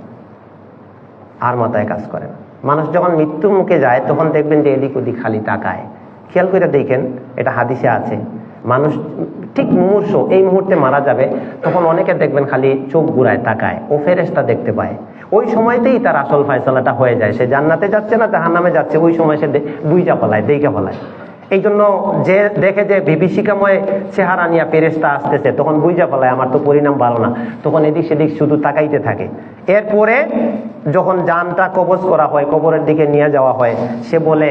মানুষ যখন মৃত্যুর মুখে যায় তখন দেখবেন যে এদিক ওদিক খালি তাকায়, খেয়াল করে দেখেন, এটা হাদিসে আছে, মানুষ ঠিক মুমূর্ষ এই মুহূর্তে মারা যাবে, তখন অনেকে দেখবেন খালি চোখ ঘুরায় তাকায়, ও ফেরেশতা দেখতে পায়। ওই সময়তেই তার আসল ফয়সালাটা হয়ে যায়, সে জান্নাতে যাচ্ছে না জাহান্নামে যাচ্ছে, ওই সময় সে বুঝা ফেলায়, দেখে ফেলায়। এই জন্য যে দেখে যে বিভীষিকাময় চেহারা নিয়ে ফেরেশতা আসতেছে, তখন বুঝা ফেলায় আমার তো পরিণাম ভালো না, তখন এদিক সেদিক শুধু তাকাইতে থাকে। এরপরে যখন জানটা কবজ করা হয়, কবরের দিকে নিয়ে যাওয়া হয়, সে বলে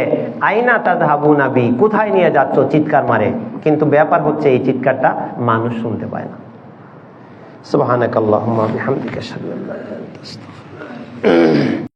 আইনা তাযহাবুনা বি, কোথায় নিয়ে যাচ্ছ, চিৎকার মারে। কিন্তু ব্যাপার হচ্ছে এই চিৎকারটা মানুষ শুনতে পায় না। সুবহানাকাল্লাহুম্মা বিহামদিকা আশহাদু আল্লা ইলাহা ইল্লা আনতা আস্তাগফিরুকা।